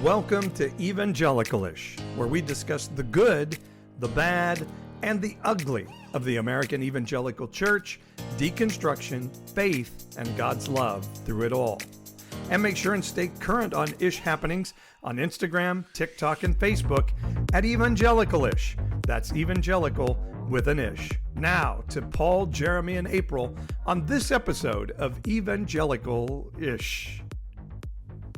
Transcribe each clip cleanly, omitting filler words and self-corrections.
Welcome to Evangelicalish, where we discuss the good, the bad, and the ugly of the American evangelical church, deconstruction, faith, and God's love through it all. And make sure and stay current on ish happenings on Instagram, TikTok, and Facebook at Evangelicalish. That's evangelical with an ish. Now to Paul, Jeremy, and April on this episode of Evangelical-ish.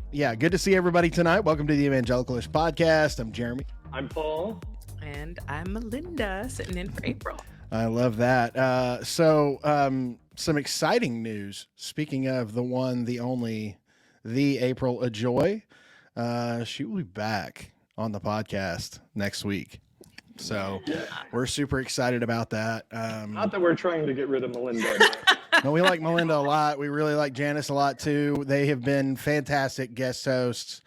Yeah, good to see everybody tonight. Welcome to the Evangelicalish podcast. I'm Jeremy. I'm Paul. And I'm Malynda, sitting in for April. I love that. Some exciting news. Speaking of the one, the only, the April Ajoy, she will be back on the podcast next week. So we're super excited about that. Not that we're trying to get rid of Malynda. No, we like Malynda a lot. We really like Janice a lot too. They have been fantastic guest hosts.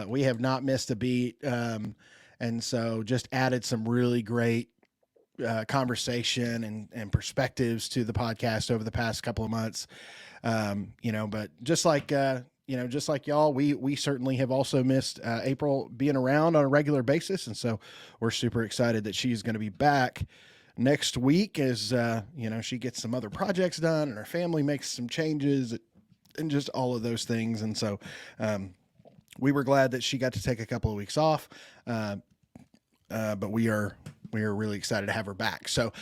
We have not missed a beat. And so just added some really great conversation and perspectives to the podcast over the past couple of months. But just like y'all, we certainly have also missed April being around on a regular basis. And so we're super excited that she's going to be back next week as, she gets some other projects done and her family makes some changes and just all of those things. And so we were glad that she got to take a couple of weeks off. But we are really excited to have her back. So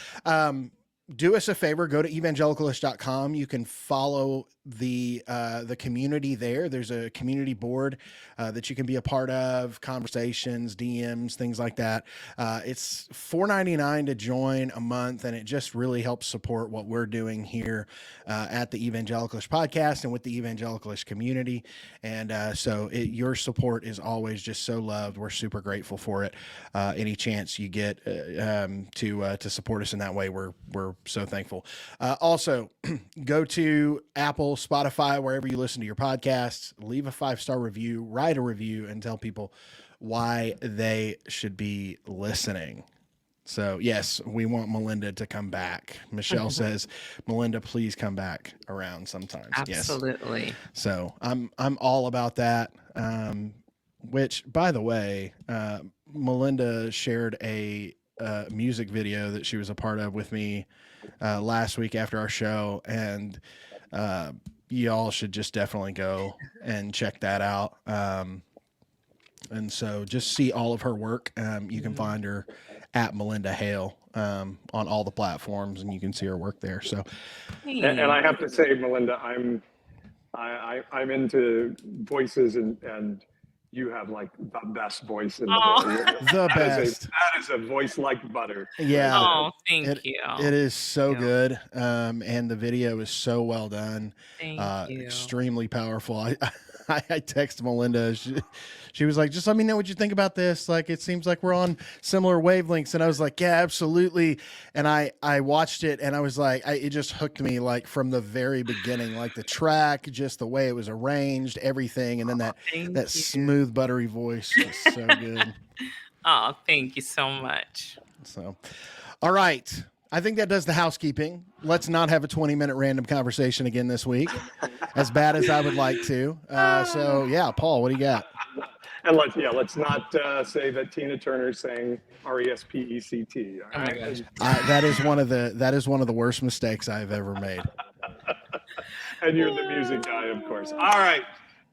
do us a favor, go to evangelicalish.com. You can follow the community there. There's a community board that you can be a part of, conversations, DMs, things like that. It's $4.99 to join a month, and it just really helps support what we're doing here at the Evangelicalish podcast and with the Evangelicalish community. And your support is always just so loved. We're super grateful for it. Any chance you get to support us in that way, we're so thankful. Also, go to Apple, Spotify, wherever you listen to your podcasts, leave a 5-star review, write a review, and tell people why they should be listening. So yes, we want Malynda to come back. Michelle says, Malynda, please come back around sometimes. Absolutely. Yes. So I'm all about that. Which, by the way, Malynda shared a music video that she was a part of with me last week after our show, and y'all should just definitely go and check that out. And so just see all of her work. You can find her at Malynda Hale on all the platforms, and you can see her work there. So, and I have to say, Malynda, I'm into voices, and you have like the best voice in the world. The best. That is a voice like butter. Yeah. Oh, thank you. It is so good. And the video is so well done. Thank you. Extremely powerful. I text Malynda. She was like, just let me know what you think about this. Like, it seems like we're on similar wavelengths. And I was like, yeah, absolutely. And I watched it, and I was like, it just hooked me, like, from the very beginning, like the track, just the way it was arranged, everything. And then that smooth, buttery voice was so good. Oh, thank you so much. So, all right. I think that does the housekeeping. Let's not have a 20-minute random conversation again this week, as bad as I would like to. Paul, what do you got? And let's not say that Tina Turner sang RESPECT. Oh my gosh. That is one of the worst mistakes I've ever made. And you're the music guy, of course. All right.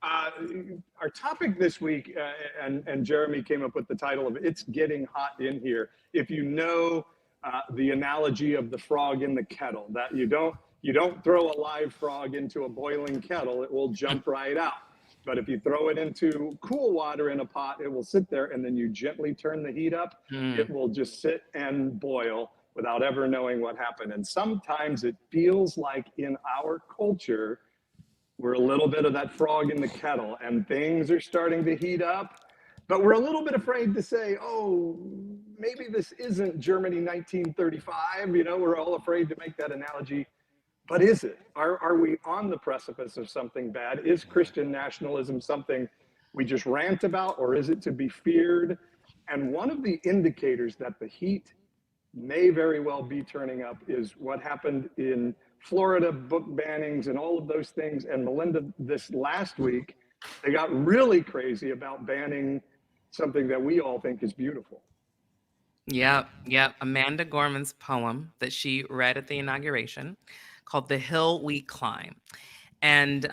Our topic this week, and Jeremy came up with the title of "It's Getting Hot in Here." If you know the analogy of the frog in the kettle, that you don't throw a live frog into a boiling kettle, it will jump right out. But if you throw it into cool water in a pot, it will sit there, and then you gently turn the heat up. It will just sit and boil without ever knowing what happened. And sometimes it feels like in our culture, we're a little bit of that frog in the kettle, and things are starting to heat up, but we're a little bit afraid to say, oh, maybe this isn't Germany 1935. We're all afraid to make that analogy. But is it? Are we on the precipice of something bad? Is Christian nationalism something we just rant about, or is it to be feared? And one of the indicators that the heat may very well be turning up is what happened in Florida, book bannings and all of those things. And Malynda, this last week, they got really crazy about banning something that we all think is beautiful. Yep. Amanda Gorman's poem that she read at the inauguration called The Hill We Climb. And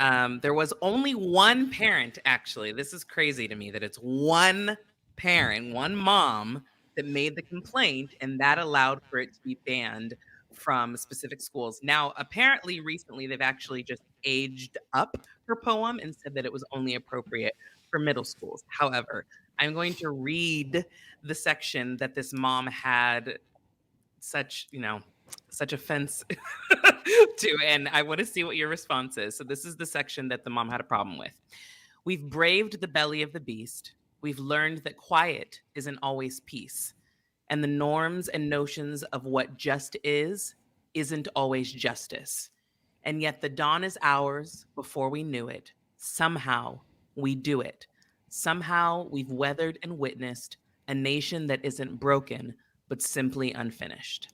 there was only one parent, actually. This is crazy to me that it's one parent, one mom that made the complaint, and that allowed for it to be banned from specific schools. Now, apparently, recently, they've actually just aged up her poem and said that it was only appropriate for middle schools. However, I'm going to read the section that this mom had such offense to, and I want to see what your response is. So this is the section that the mom had a problem with. We've braved the belly of the beast. We've learned that quiet isn't always peace. And the norms and notions of what just isn't always justice. And yet the dawn is ours before we knew it. Somehow we do it. Somehow we've weathered and witnessed a nation that isn't broken, but simply unfinished.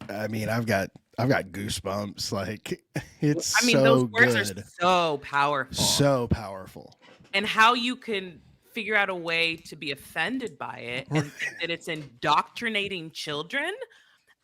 I mean, I've got goosebumps. Like, it's those so words good. are so powerful. So powerful. And how you can figure out a way to be offended by it and think that it's indoctrinating children.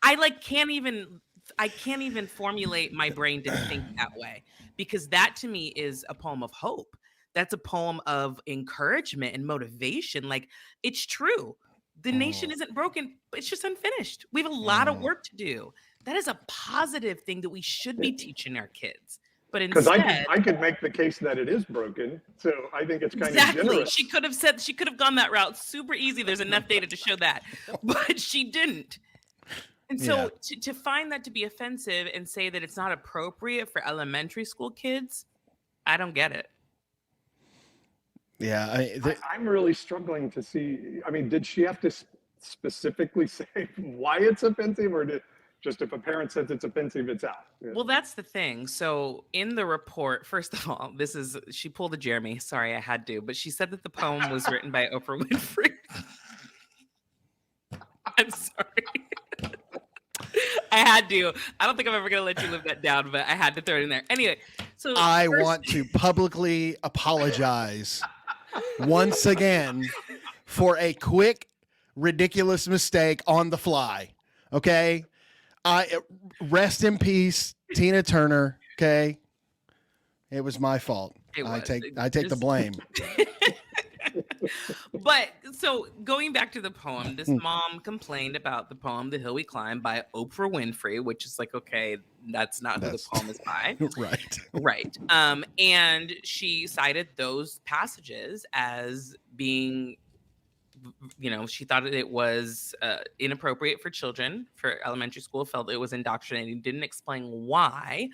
I can't even formulate my brain to think that way, because that to me is a poem of hope. That's a poem of encouragement and motivation. Like, it's true. The nation isn't broken, but it's just unfinished. We have a lot of work to do. That is a positive thing that we should be teaching our kids. But Because instead, I could make the case that it is broken, so I think it's kind of exactly. generous. She could have gone that route super easy. There's enough data to show that, but she didn't. And so to find that to be offensive and say that it's not appropriate for elementary school kids, I don't get it. Yeah, I'm really struggling to see. I mean, did she have to specifically say why it's offensive, or just if a parent says it's offensive, it's out? Yeah. Well, that's the thing. So in the report, first of all, she pulled a Jeremy. Sorry, I had to, but she said that the poem was written by Oprah Winfrey. I'm sorry. I had to. I don't think I'm ever going to let you live that down, but I had to throw it in there. Anyway, so I want to publicly apologize once again for a quick, ridiculous mistake on the fly. Okay? Rest in peace, Tina Turner. Okay? It was my fault. I take the blame. But so going back to the poem, this mom complained about the poem "The Hill We Climb" by Oprah Winfrey, which is like, okay, that's not who the poem is by. Right. And she cited those passages as being, she thought it was inappropriate for children, for elementary school, felt it was indoctrinating, didn't explain why,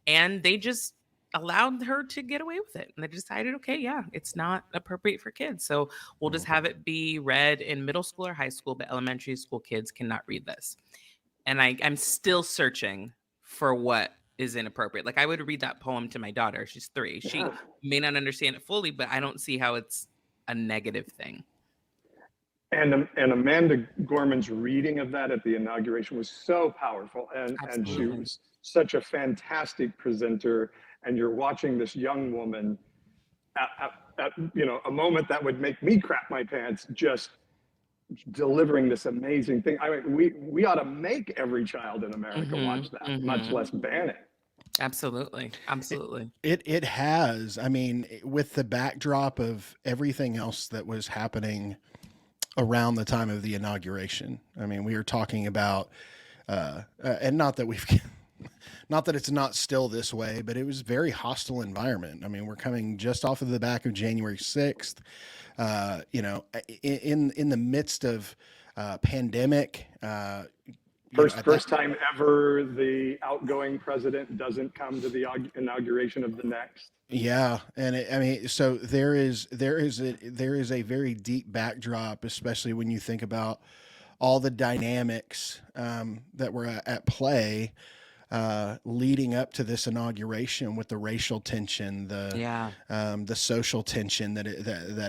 and they just allowed her to get away with it. And they decided, okay, yeah, it's not appropriate for kids. So we'll just have it be read in middle school or high school, but elementary school kids cannot read this. And I'm still searching for what is inappropriate. Like, I would read that poem to my daughter. She's 3. She may not understand it fully, but I don't see how it's a negative thing. And Amanda Gorman's reading of that at the inauguration was so powerful. And she was such a fantastic presenter. And you're watching this young woman at a moment that would make me crap my pants, just delivering this amazing thing. I mean, we ought to make every child in America watch that, much less ban it. Absolutely. It has. I mean, with the backdrop of everything else that was happening around the time of the inauguration. I mean, we are talking about, and not that it's not still this way, but it was a very hostile environment. I mean, we're coming just off of the back of January 6th, in the midst of pandemic. First time ever the outgoing president doesn't come to the inauguration of the next. Yeah, and so there is a very deep backdrop, especially when you think about all the dynamics that were at play leading up to this inauguration, with the racial tension, the social tension that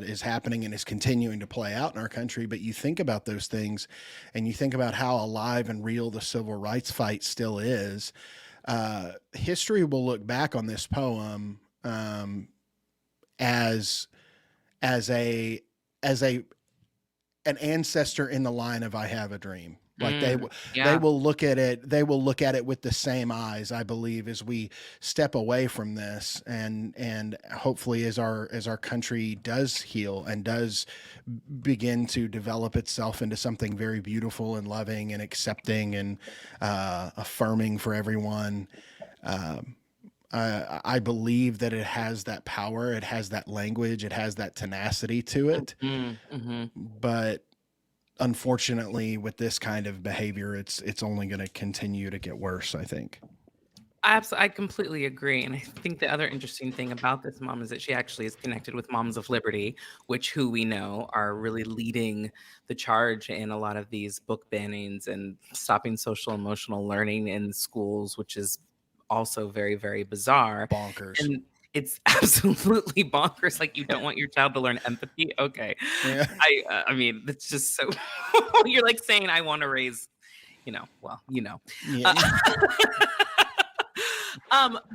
is happening and is continuing to play out in our country. But you think about those things, and you think about how alive and real the civil rights fight still is. history will look back on this poem as a an ancestor in the line of I Have a Dream. Like they will look at it. They will look at it with the same eyes, I believe, as we step away from this, and hopefully as our country does heal and does begin to develop itself into something very beautiful and loving and accepting and affirming for everyone. I believe that it has that power. It has that language. It has that tenacity to it. But unfortunately, with this kind of behavior, it's only going to continue to get worse, I think. I completely agree. And I think the other interesting thing about this mom is that she actually is connected with Moms of Liberty, who we know are really leading the charge in a lot of these book bannings and stopping social emotional learning in schools, which is also very, very bizarre. Bonkers. And it's absolutely bonkers. Like, you don't want your child to learn empathy. Okay. Yeah. I mean, it's just so, you're like saying, I want to raise, Yeah.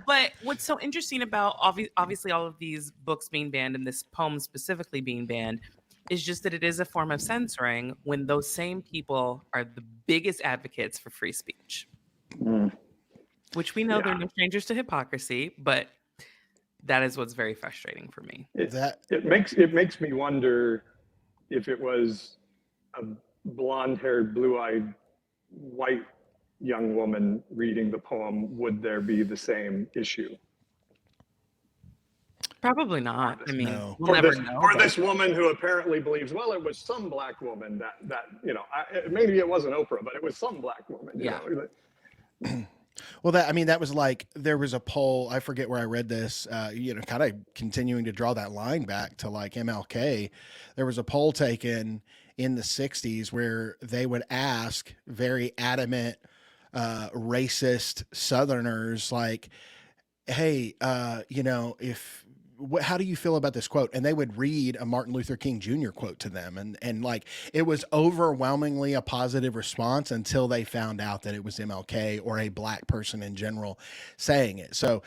But what's so interesting about obviously all of these books being banned and this poem specifically being banned is just that it is a form of censoring when those same people are the biggest advocates for free speech. Which we know they're no strangers to hypocrisy, but that is what's very frustrating for me. It makes me wonder if it was a blonde-haired, blue-eyed, white young woman reading the poem, would there be the same issue? Probably not. I mean, no. We'll never know. Or this woman who apparently believes, well, it was some black woman that maybe it wasn't Oprah, but it was some black woman. You know? Well, that was like, there was a poll, I forget where I read this, kind of continuing to draw that line back to like MLK. There was a poll taken in the 60s where they would ask very adamant, racist Southerners, like, hey, how do you feel about this quote? And they would read a Martin Luther King Jr. quote to them. And like, it was overwhelmingly a positive response until they found out that it was MLK or a black person in general saying it. So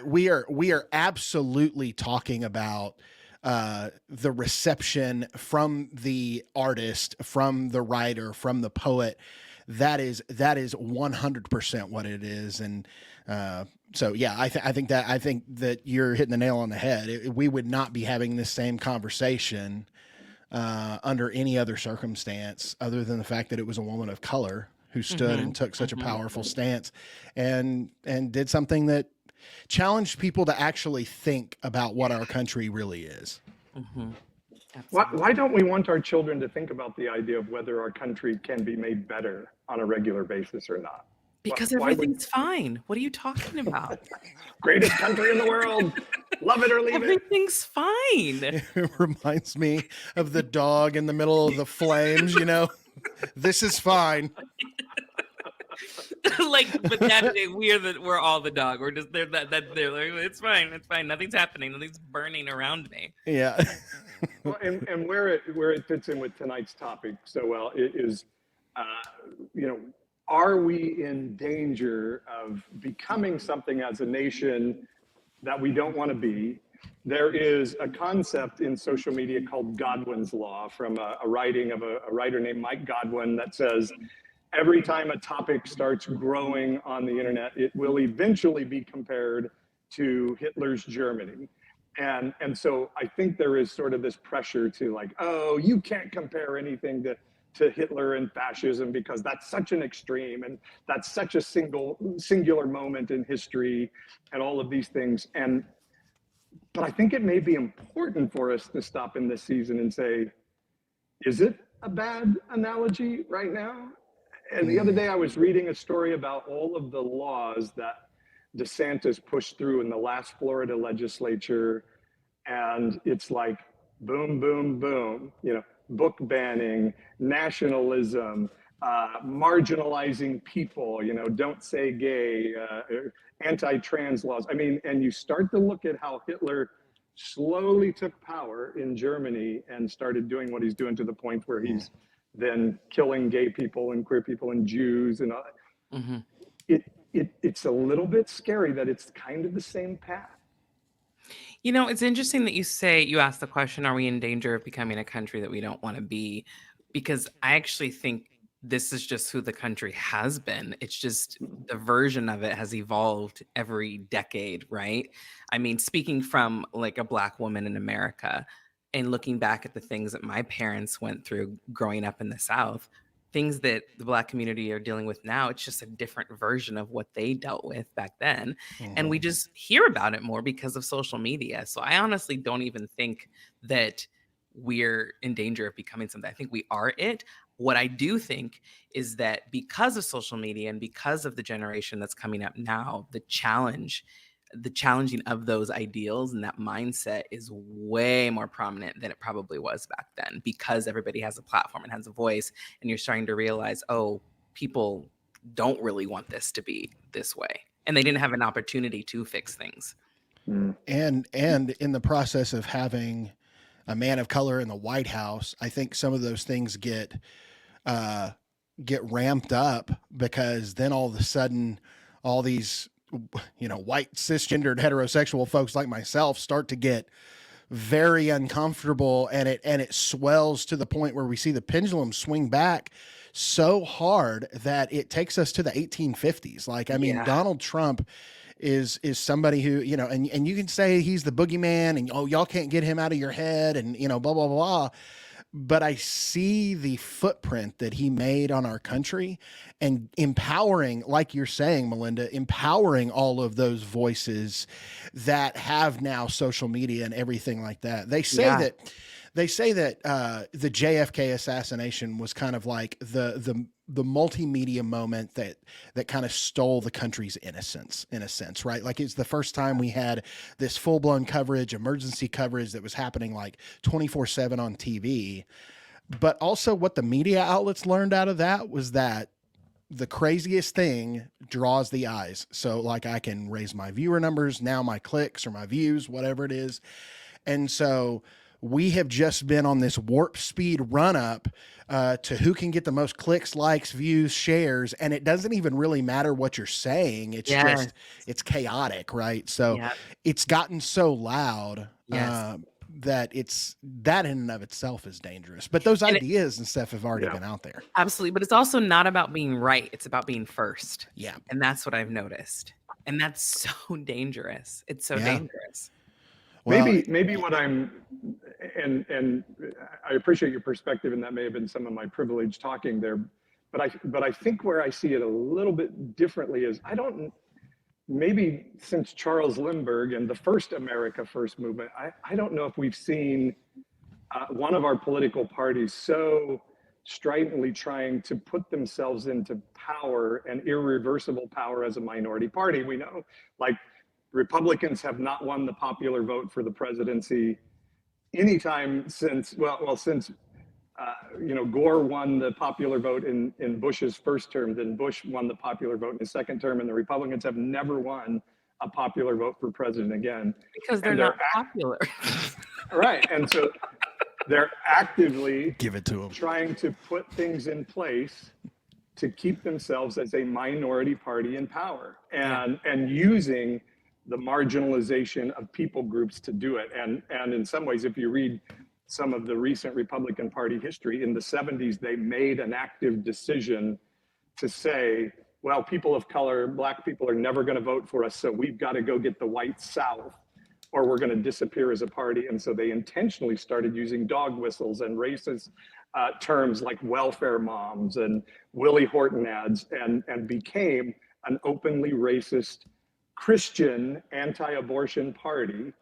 we are absolutely talking about the reception from the artist, from the writer, from the poet. That is 100% what it is. And, so yeah, I think that you're hitting the nail on the head. We would not be having this same conversation under any other circumstance other than the fact that it was a woman of color who stood and took such a powerful stance and did something that challenged people to actually think about what our country really is. Why don't we want our children to think about the idea of whether our country can be made better on a regular basis or not? Because everything's fine. What are you talking about? Greatest country in the world. Love it or leave it. Everything's fine. It reminds me of the dog in the middle of the flames, This is fine. But that day we're all the dog. We're just they're like, it's fine. Nothing's happening. Nothing's burning around me. Yeah. Well, and where it fits in with tonight's topic so well, it is, are we in danger of becoming something as a nation that we don't want to be? There is a concept in social media called Godwin's Law from a writing of a writer named Mike Godwin that says, every time a topic starts growing on the internet, it will eventually be compared to Hitler's Germany. And so I think there is sort of this pressure to like, oh, you can't compare anything to Hitler and fascism because that's such an extreme and that's such a singular moment in history and all of these things. But I think it may be important for us to stop in this season and say, is it a bad analogy right now? And the other day I was reading a story about all of the laws that DeSantis pushed through in the last Florida legislature. And it's like, boom, boom, boom, book banning, nationalism, marginalizing people, don't say gay, anti-trans laws. I mean, and you start to look at how Hitler slowly took power in Germany and started doing what he's doing to the point where he's then killing gay people and queer people and Jews and all. it's a little bit scary that it's kind of the same path. You know, it's interesting that you asked the question, are we in danger of becoming a country that we don't want to be? Because I actually think this is just who the country has been. It's just the version of it has evolved every decade, right? I mean, speaking from like a Black woman in America and looking back at the things that my parents went through growing up in the South, things that the Black community are dealing with now, it's just a different version of what they dealt with back then. And we just hear about it more because of social media. So I honestly don't even think that we're in danger of becoming something. I think we are it. What I do think is that because of social media and because of the generation that's coming up now, the challenging of those ideals and that mindset is way more prominent than it probably was back then, because everybody has a platform and has a voice, and you're starting to realize, oh, people don't really want this to be this way, and they didn't have an opportunity to fix things. And in the process of having a man of color in the White House, I think some of those things get ramped up, because then all of a sudden all these, white cisgendered heterosexual folks like myself start to get very uncomfortable, and it swells to the point where we see the pendulum swing back so hard that it takes us to the 1850s. Like, I mean, Donald Trump is somebody who, and you can say he's the boogeyman and, oh, y'all can't get him out of your head and, blah, blah, blah. But I see the footprint that he made on our country, and empowering, like you're saying, Malynda, empowering all of those voices that have now social media and everything like that. They say that the JFK assassination was kind of like the multimedia moment that kind of stole the country's innocence, in a sense, right? Like, it's the first time we had this full-blown coverage, emergency coverage that was happening like 24/7 on TV. But also what the media outlets learned out of that was that the craziest thing draws the eyes. So, like, I can raise my viewer numbers, now my clicks or my views, whatever it is. And so we have just been on this warp speed run up to who can get the most clicks, likes, views, shares. And it doesn't even really matter what you're saying. It's just, it's chaotic, right? So it's gotten so loud that that in and of itself is dangerous. But those ideas and stuff have already been out there. Absolutely. But it's also not about being right. It's about being first. Yeah. And that's what I've noticed. And that's so dangerous. It's so dangerous. Well, maybe what I'm, and I appreciate your perspective, and that may have been some of my privilege talking there, but I think where I see it a little bit differently is, maybe since Charles Lindbergh and the first America First movement, I don't know if we've seen one of our political parties so stridently trying to put themselves into power and irreversible power as a minority party. We know, like, Republicans have not won the popular vote for the presidency anytime since Gore won the popular vote in Bush's first term. Then Bush won the popular vote in his second term, and the Republicans have never won a popular vote for president again. Because they're not popular. Right, and so they're actively give it to them, trying to put things in place to keep themselves as a minority party in power, and using the marginalization of people groups to do it. And in some ways, if you read some of the recent Republican Party history, in the 70s, they made an active decision to say, well, people of color, Black people are never going to vote for us, so we've got to go get the white South, or we're going to disappear as a party. And so they intentionally started using dog whistles and racist terms like welfare moms and Willie Horton ads, and became an openly racist Christian anti-abortion party.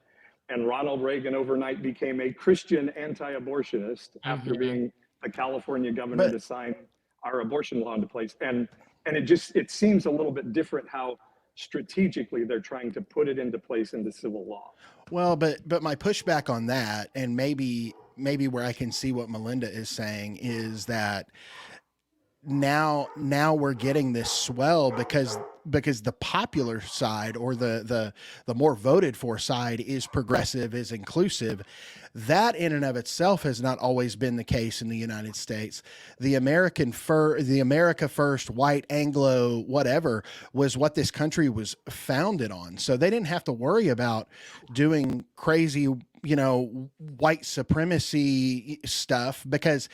And Ronald Reagan overnight became a Christian anti-abortionist after being the California governor to sign our abortion law into place. And it seems a little bit different how strategically they're trying to put it into place in the civil law. Well, but my pushback on that, and maybe where I can see what Malynda is saying, is that now we're getting this swell because the popular side, or the more voted for side, is progressive, is inclusive. That in and of itself has not always been the case in the United States. The America first, white, Anglo, whatever, was what this country was founded on. So they didn't have to worry about doing crazy, white supremacy stuff, because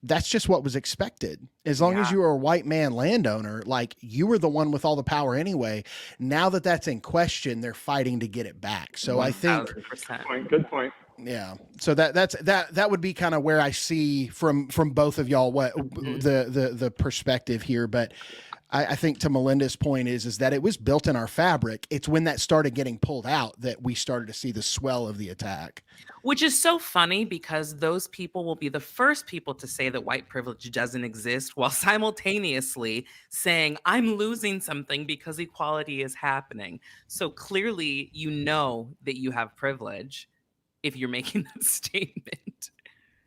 that's just what was expected. As long as you were a white man landowner, like, you were the one with all the power anyway. Now that that's in question, they're fighting to get it back. So 100%. I think good point. Yeah. So that would be kind of where I see from both of y'all what the perspective here. But I think to Malynda's point is that it was built in our fabric. It's when that started getting pulled out that we started to see the swell of the attack. Which is so funny, because those people will be the first people to say that white privilege doesn't exist, while simultaneously saying, I'm losing something because equality is happening. So clearly, that you have privilege if you're making that statement.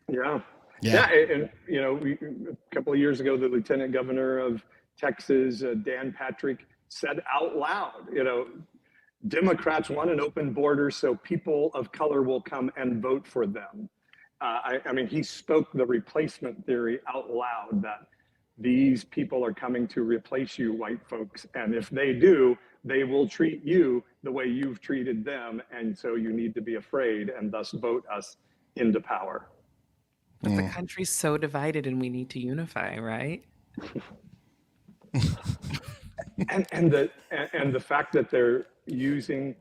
Yeah. And, a couple of years ago, the lieutenant governor of Texas, Dan Patrick, said out loud, Democrats want an open border so people of color will come and vote for them. I mean, he spoke the replacement theory out loud, that these people are coming to replace you, white folks. And if they do, they will treat you the way you've treated them. And so you need to be afraid and thus vote us into power. But the country's so divided, and we need to unify, right? and the fact that they're using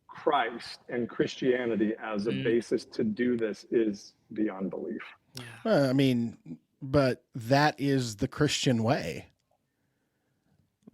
Christ and Christianity as a basis to do this is beyond belief. I mean, but that is the Christian way.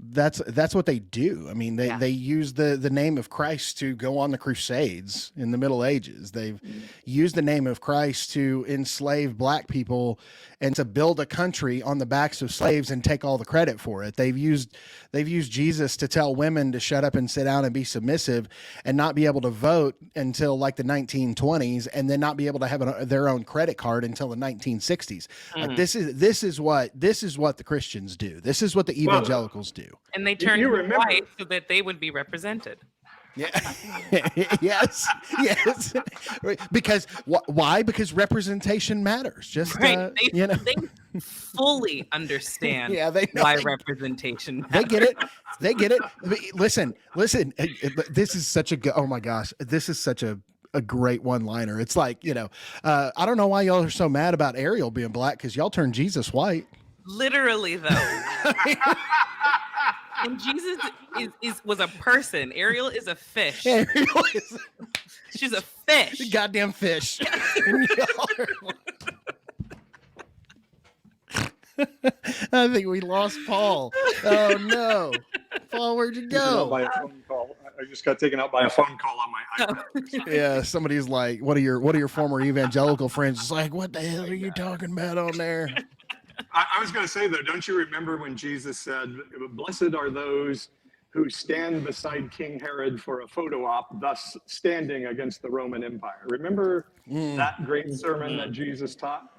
That's what they do. I mean, they use the name of Christ to go on the Crusades in the Middle Ages. They've used the name of Christ to enslave black people and to build a country on the backs of slaves and take all the credit for it. They've used Jesus to tell women to shut up and sit down and be submissive and not be able to vote until like the 1920s, and then not be able to have their own credit card until the 1960s. Like, this is what the Christians do. This is what the evangelicals do. And they turned white so that they would be represented. Yeah. yes. Because why? Because representation matters. Just right. They fully understand why representation matters. They get it. Listen. This is such a oh my gosh. This is such a great one-liner. It's like, I don't know why y'all are so mad about Ariel being black, because y'all turned Jesus white. Literally, though. And Jesus was a person. Ariel is a fish. She's a fish. Goddamn fish. I think we lost Paul. Oh no, Paul, where'd you go? By a phone call. I just got taken out by a phone call on my iPhone. Yeah, somebody's like, "What are your former evangelical friends?" It's like, "What the hell are you talking about on there?" I was going to say, though, don't you remember when Jesus said, "Blessed are those who stand beside King Herod for a photo op, thus standing against the Roman Empire"? Remember that great sermon that Jesus taught?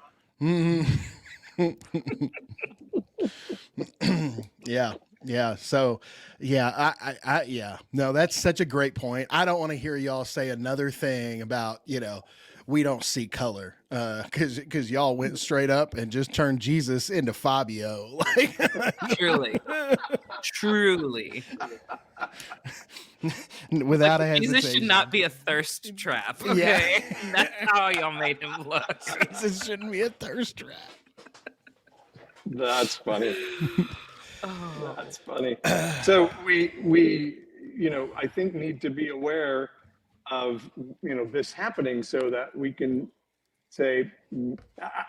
Yeah. So, no, that's such a great point. I don't want to hear y'all say another thing about, we don't see color, because y'all went straight up and just turned Jesus into Fabio. Truly. Without a hesitation. Jesus should not be a thirst trap. Okay, that's how y'all made him look. Jesus shouldn't be a thirst trap. That's funny. That's funny. So we I think need to be aware of this happening, so that we can say,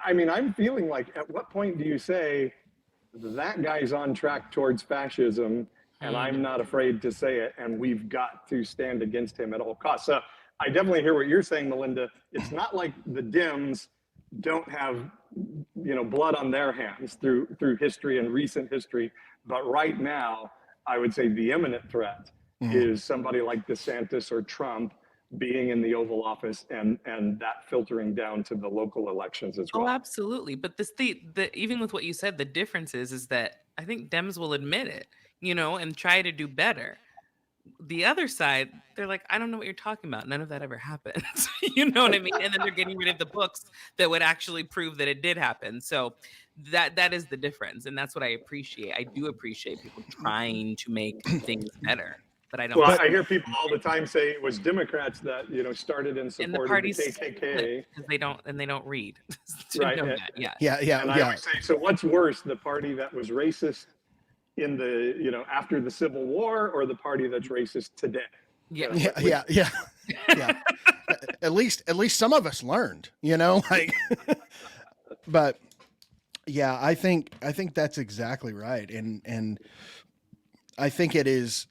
I mean, I'm feeling like, at what point do you say that guy's on track towards fascism, and I'm not afraid to say it, and we've got to stand against him at all costs? So I definitely hear what you're saying, Malynda. It's not like the Dems don't have blood on their hands through history and recent history, but right now I would say the imminent threat is somebody like DeSantis or Trump, being in the Oval Office and that filtering down to the local elections as well. Oh, absolutely. But the even with what you said, the difference is that I think Dems will admit it, and try to do better. The other side, they're like, I don't know what you're talking about. None of that ever happened. You know what I mean? And then they're getting rid of the books that would actually prove that it did happen. So that is the difference. And that's what I appreciate. I do appreciate people trying to make things better. But I don't. Well, I hear people all the time say it was Democrats that started in and the support of the parties KKK. because they don't read. Right. Yeah. And I always say, so what's worse, the party that was racist in the after the Civil War, or the party that's racist today? Yeah. At least some of us learned, like. But yeah, I think that's exactly right, and I think it is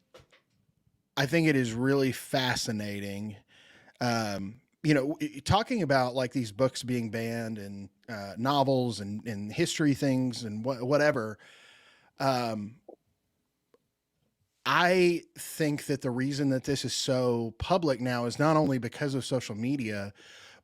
really fascinating. Talking about like these books being banned and novels and history things and whatever. I think that the reason that this is so public now is not only because of social media,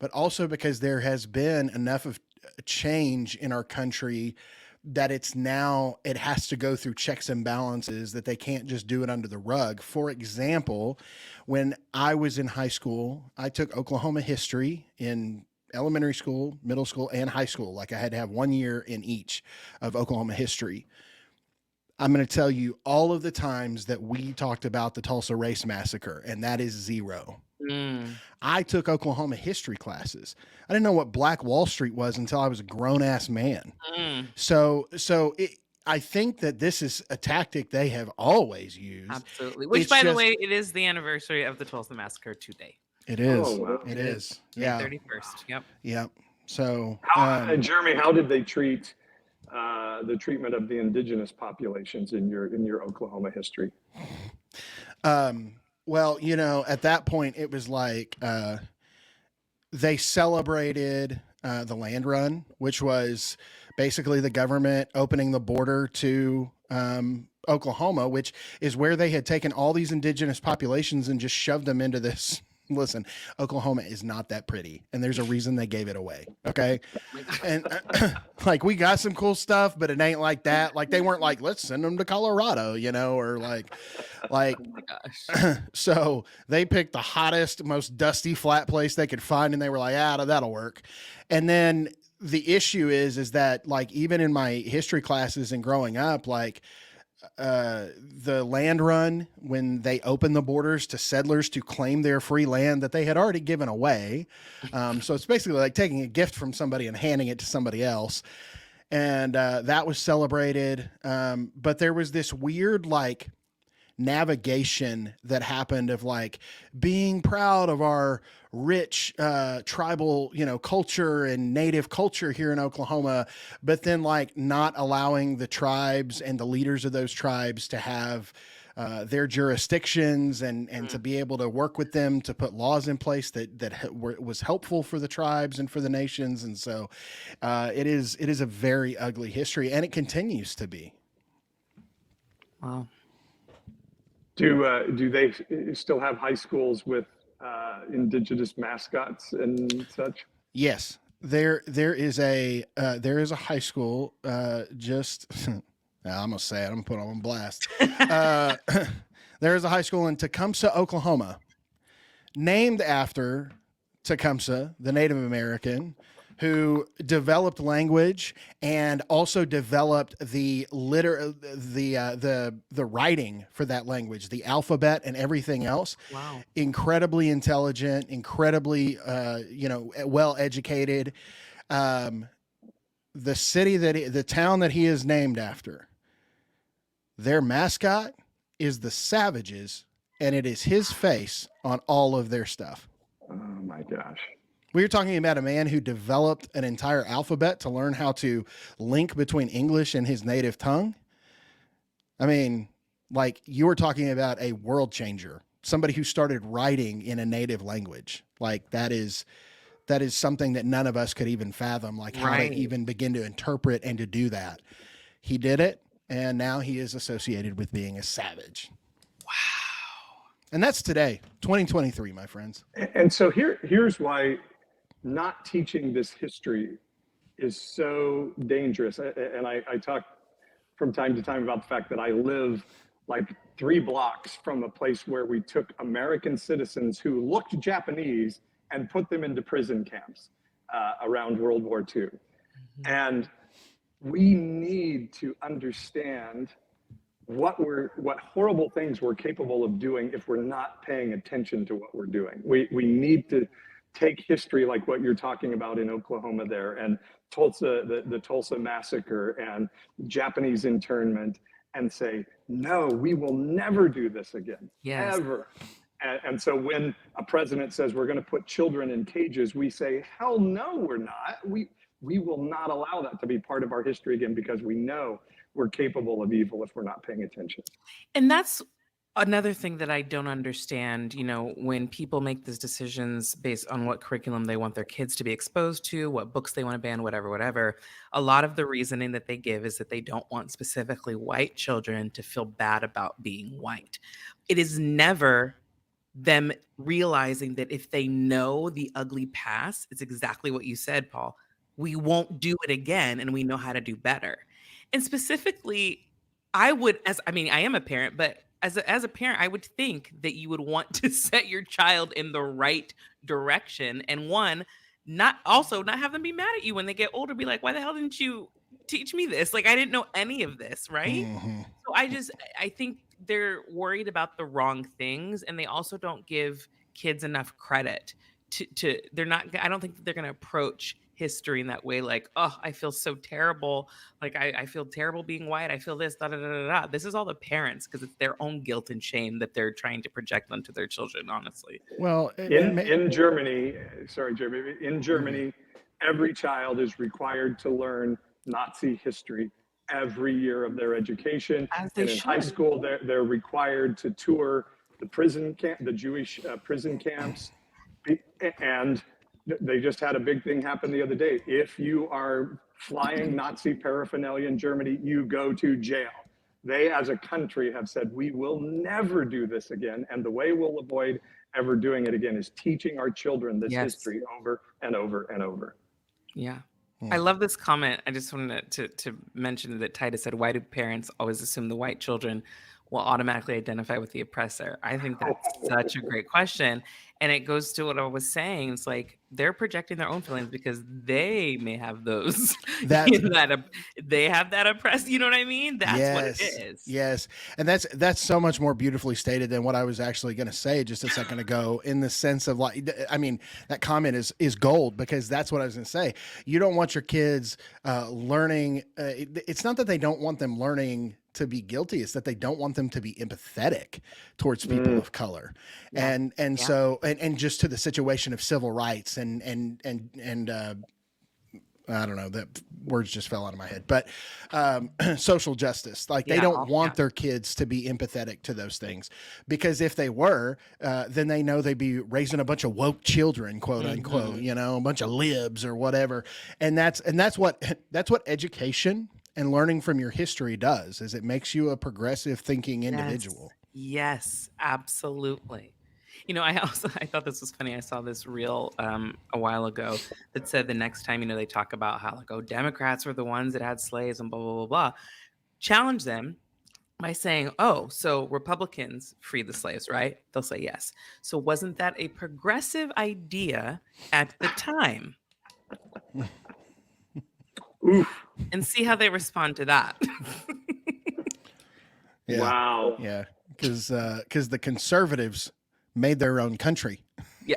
but also because there has been enough of change in our country that it has to go through checks and balances, that they can't just do it under the rug. For example, when I was in high school, I took Oklahoma history in elementary school, middle school, and high school. Like I had to have 1 year in each of Oklahoma history. I'm going to tell you all of the times that we talked about the Tulsa Race Massacre, and that is 0. I took Oklahoma history classes. I didn't know what Black Wall Street was until I was a grown-ass man. So I think that this is a tactic they have always used. Absolutely. Which, by the way, it is the anniversary of the Tulsa Massacre today. It is. Oh, wow. It is. May Yeah. 31st. Yep. Yep. So, Jeremy, how did they treat the treatment of the indigenous populations in your Oklahoma history? Well, at that point, it was like they celebrated the land run, which was basically the government opening the border to Oklahoma, which is where they had taken all these indigenous populations and just shoved them into this. Listen, Oklahoma is not that pretty, and there's a reason they gave it away. Okay. And like, we got some cool stuff, but it ain't like that. Like, they weren't like, let's send them to Colorado, or like, Oh my gosh. so they picked the hottest, most dusty, flat place they could find, and they were like, that'll work. And then the issue is that, like, even in my history classes and growing up, like, the land run, when they opened the borders to settlers to claim their free land that they had already given away. So it's basically like taking a gift from somebody and handing it to somebody else. And that was celebrated. But there was this weird, like, navigation that happened of like being proud of our rich tribal culture and native culture here in Oklahoma, but then like not allowing the tribes and the leaders of those tribes to have their jurisdictions and to be able to work with them to put laws in place that was helpful for the tribes and for the nations. And so it is a very ugly history, and it continues to be. Wow. Do they still have high schools with indigenous mascots and such? Yes, there is a high school just. I'm gonna say it. I'm gonna put them on blast. There is a high school in Tecumseh, Oklahoma, named after Tecumseh, the Native American, who developed language and also developed the writing for that language, the alphabet and everything else. Wow. Incredibly intelligent, incredibly well educated. The town that he is named after, their mascot is the Savages, and it is his face on all of their stuff. Oh my gosh. We were talking about a man who developed an entire alphabet to learn how to link between English and his native tongue. I mean, like, you were talking about a world changer, somebody who started writing in a native language. Like, that is something that none of us could even fathom, like how to even begin to interpret and to do that. He did it, and now he is associated with being a savage. Wow. And that's today, 2023, my friends. And so here's why not teaching this history is so dangerous. And I talk from time to time about the fact that I live like 3 blocks from a place where we took American citizens who looked Japanese and put them into prison camps around World War II. And we need to understand what horrible things we're capable of doing if we're not paying attention to what we're doing. We need to take history like what you're talking about in Oklahoma there, and Tulsa, the Tulsa massacre and Japanese internment, and say, no, we will never do this again, ever. And so when a president says we're going to put children in cages, we say, hell no, we're not. We will not allow that to be part of our history again, because we know we're capable of evil if we're not paying attention. And that's another thing that I don't understand, when people make these decisions based on what curriculum they want their kids to be exposed to, what books they want to ban, whatever. A lot of the reasoning that they give is that they don't want specifically white children to feel bad about being white. It is never them realizing that if they know the ugly past, it's exactly what you said, Paul. We won't do it again, and we know how to do better. And specifically, I am a parent, but as a parent, I would think that you would want to set your child in the right direction, and not have them be mad at you when they get older. Be like, why the hell didn't you teach me this? Like, I didn't know any of this, right? Mm-hmm. So I think they're worried about the wrong things, and they also don't give kids enough credit to I don't think that they're going to approach history in that way, like, oh, I feel so terrible, like I feel terrible being white, I feel this, da da da da da. This is all the parents, because it's their own guilt and shame that they're trying to project onto their children, honestly. Well, in Germany, sorry, Jeremy, in Germany, every child is required to learn Nazi history every year of their education. And in high school, they're required to tour the Jewish prison camps. And they just had a big thing happen the other day. If you are flying Nazi paraphernalia in Germany, you go to jail. They, as a country, have said, we will never do this again. And the way we'll avoid ever doing it again is teaching our children this history over and over and over. Yeah. I love this comment. I just wanted to mention that Titus said, why do parents always assume the white children will automatically identify with the oppressor? I think that's such a great question. And it goes to what I was saying. It's like they're projecting their own feelings because they may have those they have that oppressed. You know what I mean? That's what it is. Yes. And that's so much more beautifully stated than what I was actually going to say just a second ago, in the sense of, like, I mean, that comment is gold, because that's what I was going to say. You don't want your kids learning. It's not that they don't want them learning to be guilty, it's that they don't want them to be empathetic towards people of color. And so just to the situation of civil rights and I don't know, that words just fell out of my head, but social justice. Like, they don't want their kids to be empathetic to those things, because if they were, then they know they'd be raising a bunch of woke children, quote unquote, a bunch of libs or whatever. And that's what education and learning from your history does, is it makes you a progressive thinking individual. Yes, absolutely. I thought this was funny. I saw this reel a while ago that said the next time, they talk about how, like, oh, Democrats were the ones that had slaves and blah, blah, blah, blah. Challenge them by saying, oh, so Republicans freed the slaves, right? They'll say yes. So wasn't that a progressive idea at the time? Oof. And see how they respond to that. Yeah. Wow. Yeah. Because the conservatives made their own country. Yeah.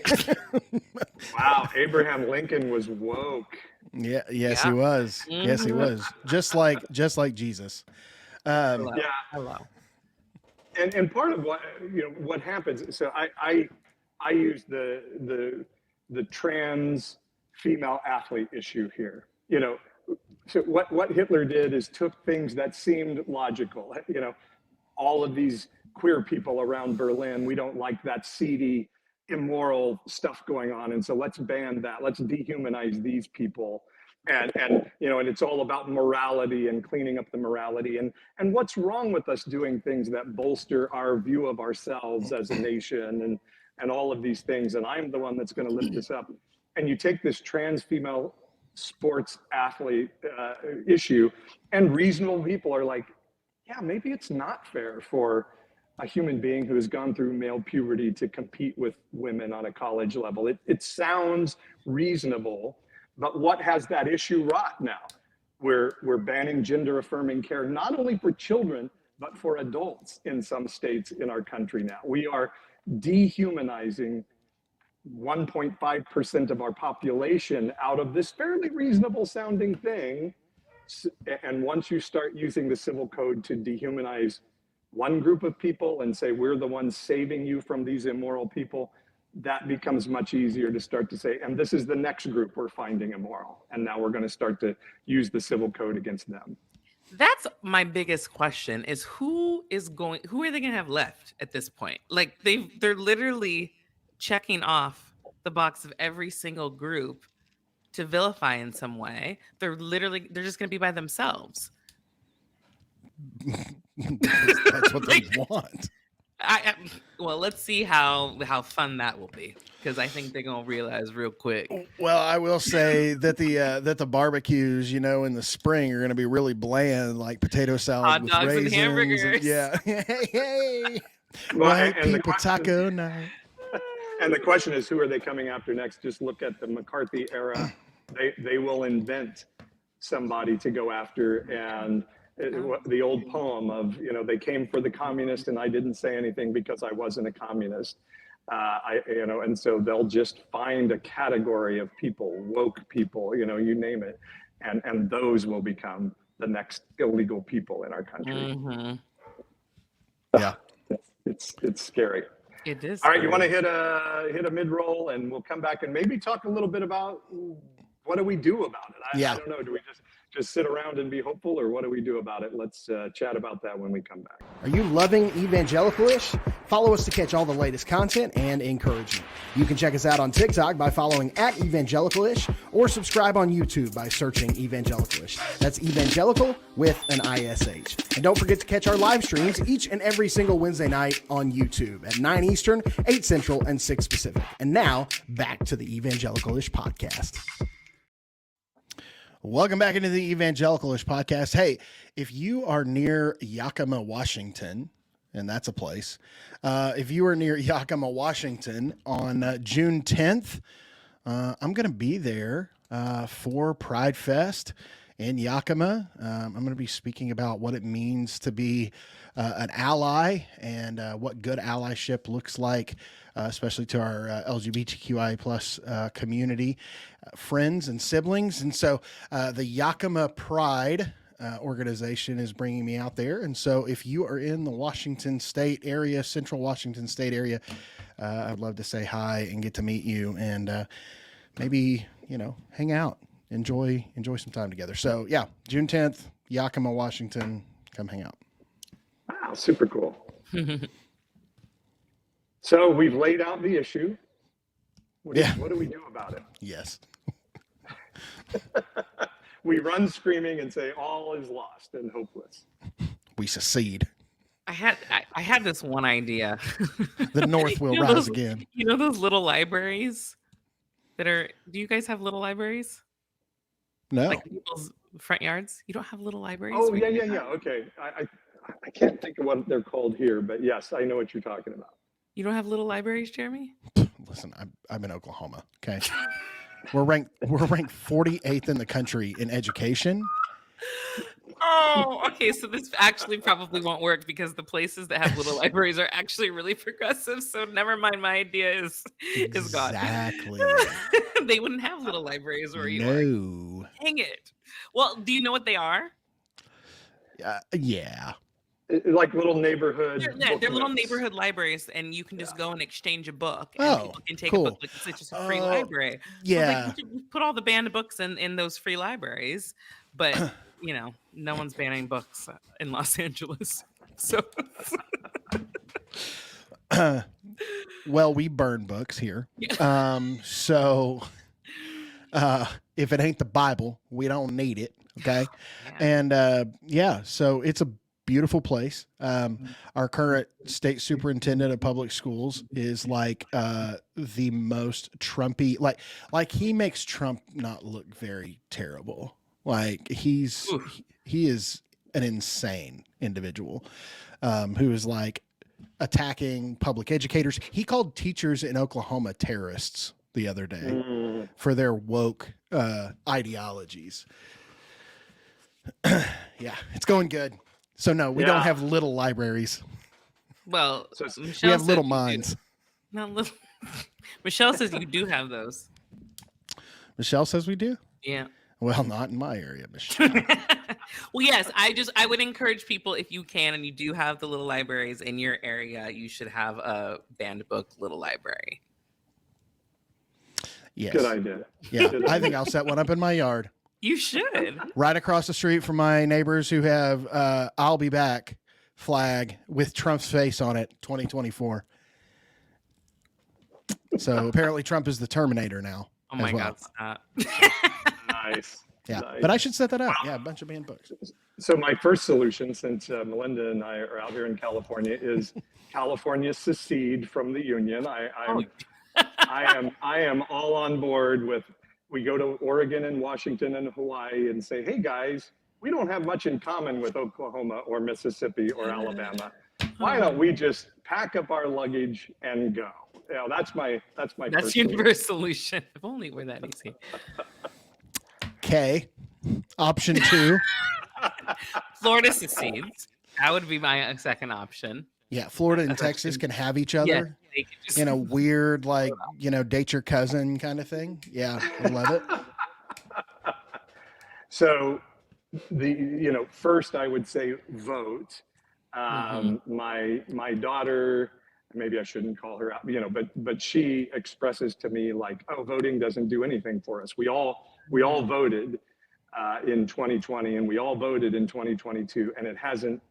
Wow. Abraham Lincoln was woke. Yeah. Yes, he was. Mm-hmm. Yes, he was. Just like Jesus. Hello. And part of what happens. So I use the trans female athlete issue here. So what Hitler did is took things that seemed logical. All of these queer people around Berlin, we don't like that seedy, immoral stuff going on, and so let's ban that. Let's dehumanize these people. and and it's all about morality and cleaning up the morality, and what's wrong with us doing things that bolster our view of ourselves as a nation, and all of these things. And I'm the one that's going to lift this up. And you take this trans female sports athlete issue, and reasonable people are like, yeah, maybe it's not fair for a human being who has gone through male puberty to compete with women on a college level. It sounds reasonable, but what has that issue wrought now? We're banning gender affirming care, not only for children, but for adults in some states in our country now. We are dehumanizing 1.5% of our population out of this fairly reasonable sounding thing. And once you start using the civil code to dehumanize one group of people and say, we're the ones saving you from these immoral people, that becomes much easier to start to say, and this is the next group we're finding immoral. And now we're going to start to use the civil code against them. That's my biggest question, is who are they going to have left at this point? Like they're literally checking off the box of every single group to vilify in some way. They're just going to be by themselves. That's what they want. Well, let's see how fun that will be, because I think they're gonna realize real quick. Well, I will say that the barbecues, in the spring are going to be really bland, like potato salad Hot with dogs raisins. and hamburgers. Yeah, hey, Well, white and people taco night. And the question is, who are they coming after next? Just look at the McCarthy era. They will invent somebody to go after, and the old poem of, they came for the communist and I didn't say anything because I wasn't a communist. And so they'll just find a category of people, woke people, you name it. And those will become the next illegal people in our country. Mm-hmm. Yeah. It's scary. It is. All right, you want to hit a mid-roll, and we'll come back and maybe talk a little bit about what do we do about it? I don't know. Do we just sit around and be hopeful, or what do we do about it? Let's chat about that when we come back. Are you loving Evangelicalish? Follow us to catch all the latest content and encouragement. You can check us out on TikTok by following @Evangelicalish, or subscribe on YouTube by searching Evangelicalish. That's evangelical with an ISH. And don't forget to catch our live streams each and every single Wednesday night on YouTube at 9 Eastern, 8 Central, and 6 Pacific. And now, back to the Evangelicalish podcast. Welcome back into the Evangelicalish podcast. Hey, if you are near Yakima, Washington, and that's a place, if you are near Yakima, Washington on June 10th, I'm going to be there for Pride Fest in Yakima. I'm going to be speaking about what it means to be an ally and what good allyship looks like, especially to our LGBTQI plus community, friends and siblings. And so the Yakima Pride organization is bringing me out there. And so if you are in the Washington State area, central Washington State area, I'd love to say hi and get to meet you and maybe, hang out, enjoy some time together. So yeah, June 10th, Yakima, Washington, come hang out. Wow, super cool. So we've laid out the issue. What do we do about it? Yes. We run screaming and say all is lost and hopeless. We secede. I had this one idea. The North will rise again. You know those little libraries do you guys have little libraries? No. Like people's front yards? You don't have little libraries? Oh, yeah. Okay. I can't think of what they're called here, but yes, I know what you're talking about. You don't have little libraries, Jeremy? Listen, I'm in Oklahoma. Okay. We're ranked 48th in the country in education. Oh, okay. So this actually probably won't work because the places that have little libraries are actually really progressive. So never mind, my idea is gone. Exactly. They wouldn't have little libraries where you are. No. Dang it. Well, do you know what they are? Yeah. Like little neighborhood. They're little neighborhood libraries, and you can just go and exchange a book, and Oh, people can take cool. a book. Like, it's just a free library. Yeah. So we put all the banned books in those free libraries, but no one's banning books in Los Angeles. So, well, we burn books here. So If it ain't the Bible, we don't need it. Okay. Man. And so it's a beautiful place. Our current state superintendent of public schools is like the most Trumpy, like he makes Trump not look very terrible. Like he is an insane individual who is like attacking public educators. He called teachers in Oklahoma terrorists the other day for their woke ideologies. Yeah, it's going good. So no, we don't have little libraries. Well, We have little minds. Not little. Michelle says you do have those. Michelle says we do? Yeah. Well, not in my area, Michelle. Well, yes, I would encourage people, if you can and you do have the little libraries in your area, you should have a banned book little library. Yes. Good idea. Yeah, I think I'll set one up in my yard. You should. Right across the street from my neighbors who have I'll be back flag with Trump's face on it, 2024. So apparently Trump is the Terminator now. Oh my well. God, stop. Nice. Yeah, Nice. but I should set that up. Yeah, a bunch of banned books. So my first solution, since Malynda and I are out here in California, is California secede from the Union. I am all on board with. We go to Oregon and Washington and Hawaii and say, hey guys, we don't have much in common with Oklahoma or Mississippi or Alabama. Why don't we just pack up our luggage and go? You know, that's Your first solution. If only it were that easy. Okay. Option 2. Florida secedes. That would be my second option. Yeah, Florida and Texas can have each other. Yeah, they could just- In a weird, like, date your cousin kind of thing. Yeah, I love it. So first I would say vote. My daughter, maybe I shouldn't call her out, but she expresses to me like, oh, voting doesn't do anything for us. We all voted in 2020 and we all voted in 2022, and it hasn't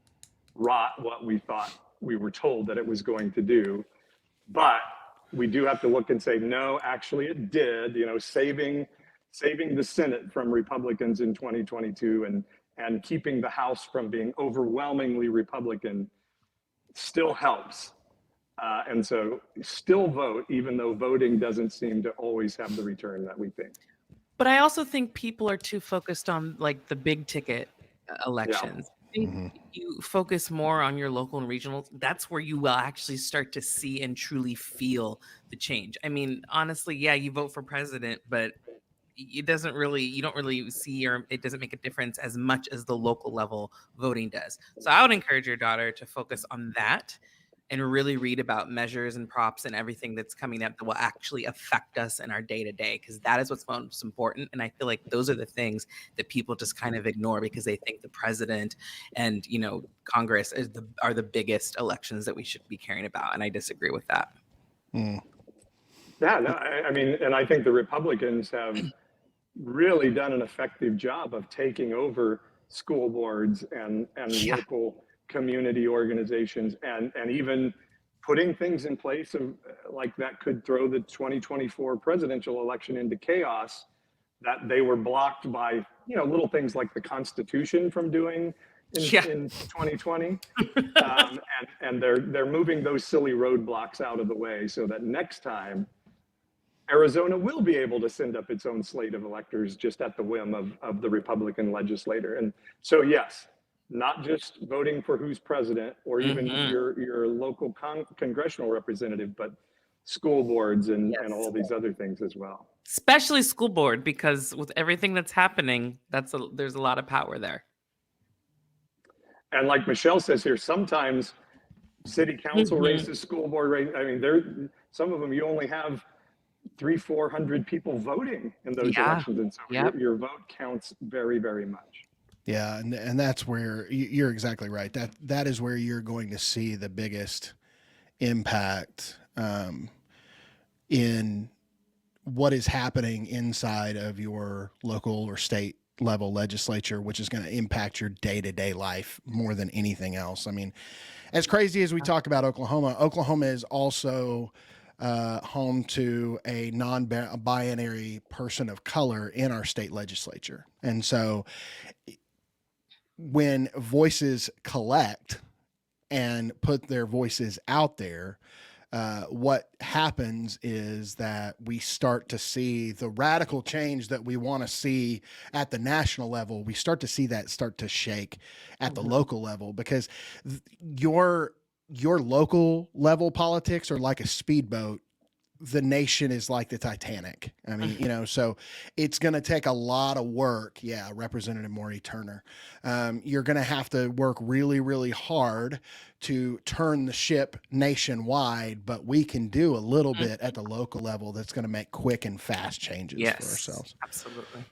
wrought what we thought we were told that it was going to do. But we do have to look and say, no, actually it did, saving the Senate from Republicans in 2022 and keeping the House from being overwhelmingly Republican still helps. And so still vote, even though voting doesn't seem to always have the return that we think. But I also think people are too focused on like the big ticket elections. I think you focus more on your local and regional. That's where you will actually start to see and truly feel the change. I mean, honestly, yeah, you vote for president, but you don't really see, or it doesn't make a difference as much as the local level voting does. So I would encourage your daughter to focus on that and really read about measures and props and everything that's coming up that will actually affect us in our day-to-day, because that is what's most important. And I feel like those are the things that people just kind of ignore because they think the president and Congress are the biggest elections that we should be caring about. And I disagree with that. Yeah, no, I mean, and I think the Republicans have really done an effective job of taking over school boards and local community organizations and even putting things in place of like that could throw the 2024 presidential election into chaos that they were blocked by, little things like the Constitution from doing in 2020. And they're moving those silly roadblocks out of the way so that next time Arizona will be able to send up its own slate of electors just at the whim of the Republican legislator. And so, yes, not just voting for who's president or even your local congressional representative, but school boards and all these other things as well. Especially school board, because with everything that's happening, there's a lot of power there. And like Michelle says here, sometimes city council races, school board races, I mean, some of them you only have 300-400 people voting in those elections. And so your vote counts very, very much. Yeah, and that's where you're exactly right. That is where you're going to see the biggest impact in what is happening inside of your local or state level legislature, which is going to impact your day-to-day life more than anything else. I mean, as crazy as we talk about Oklahoma is also home to a non-binary person of color in our state legislature. And so when voices collect and put their voices out there, what happens is that we start to see the radical change that we want to see at the national level. We start to see that start to shake at the local level, because your local level politics are like a speedboat. The nation is like the Titanic. I mean, you know, so it's going to take a lot of work. Yeah. Representative Maury Turner. You're going to have to work really, really hard to turn the ship nationwide, but we can do a little bit at the local level that's going to make quick and fast changes for ourselves. Absolutely.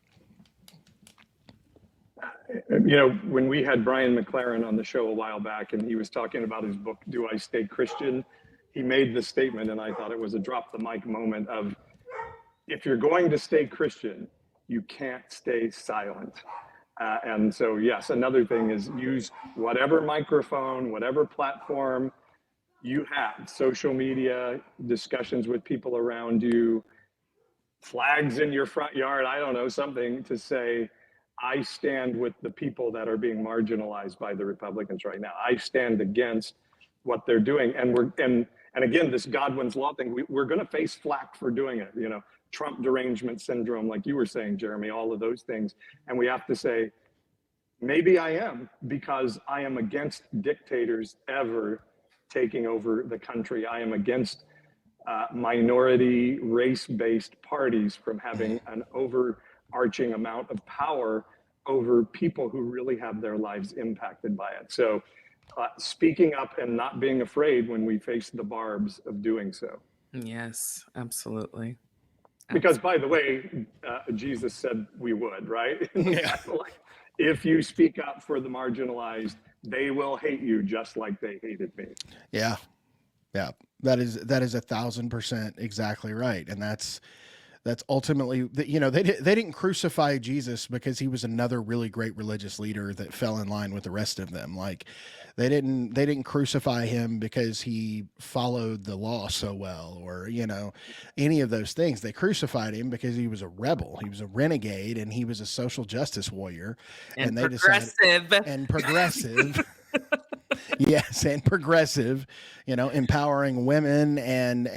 You know, when we had Brian McLaren on the show a while back, and he was talking about his book, Do I Stay Christian? He made the statement, and I thought it was a drop the mic moment of, if you're going to stay Christian, you can't stay silent. And so, yes, another thing is use whatever microphone, whatever platform you have, social media, discussions with people around you, flags in your front yard, I don't know, something to say, I stand with the people that are being marginalized by the Republicans right now. I stand against what they're doing. And again, this Godwin's law thing, we're going to face flack for doing it. You know, Trump derangement syndrome, like you were saying, Jeremy, all of those things. And we have to say, maybe I am, because I am against dictators ever taking over the country. I am against minority race-based parties from having an overarching amount of power over people who really have their lives impacted by it. So speaking up and not being afraid when we face the barbs of doing so. Yes, absolutely. Because, by the way, Jesus said we would, right? Yeah. Like, if you speak up for the marginalized, they will hate you just like they hated me. Yeah. Yeah. That is 1,000% exactly right. And that's ultimately, you know, they didn't crucify Jesus because he was another really great religious leader that fell in line with the rest of them. Like they didn't crucify him because he followed the law so well, or, you know, any of those things. They crucified him because he was a rebel. He was a renegade, and he was a social justice warrior. And they progressive. Progressive. Yes, and progressive, you know, empowering women and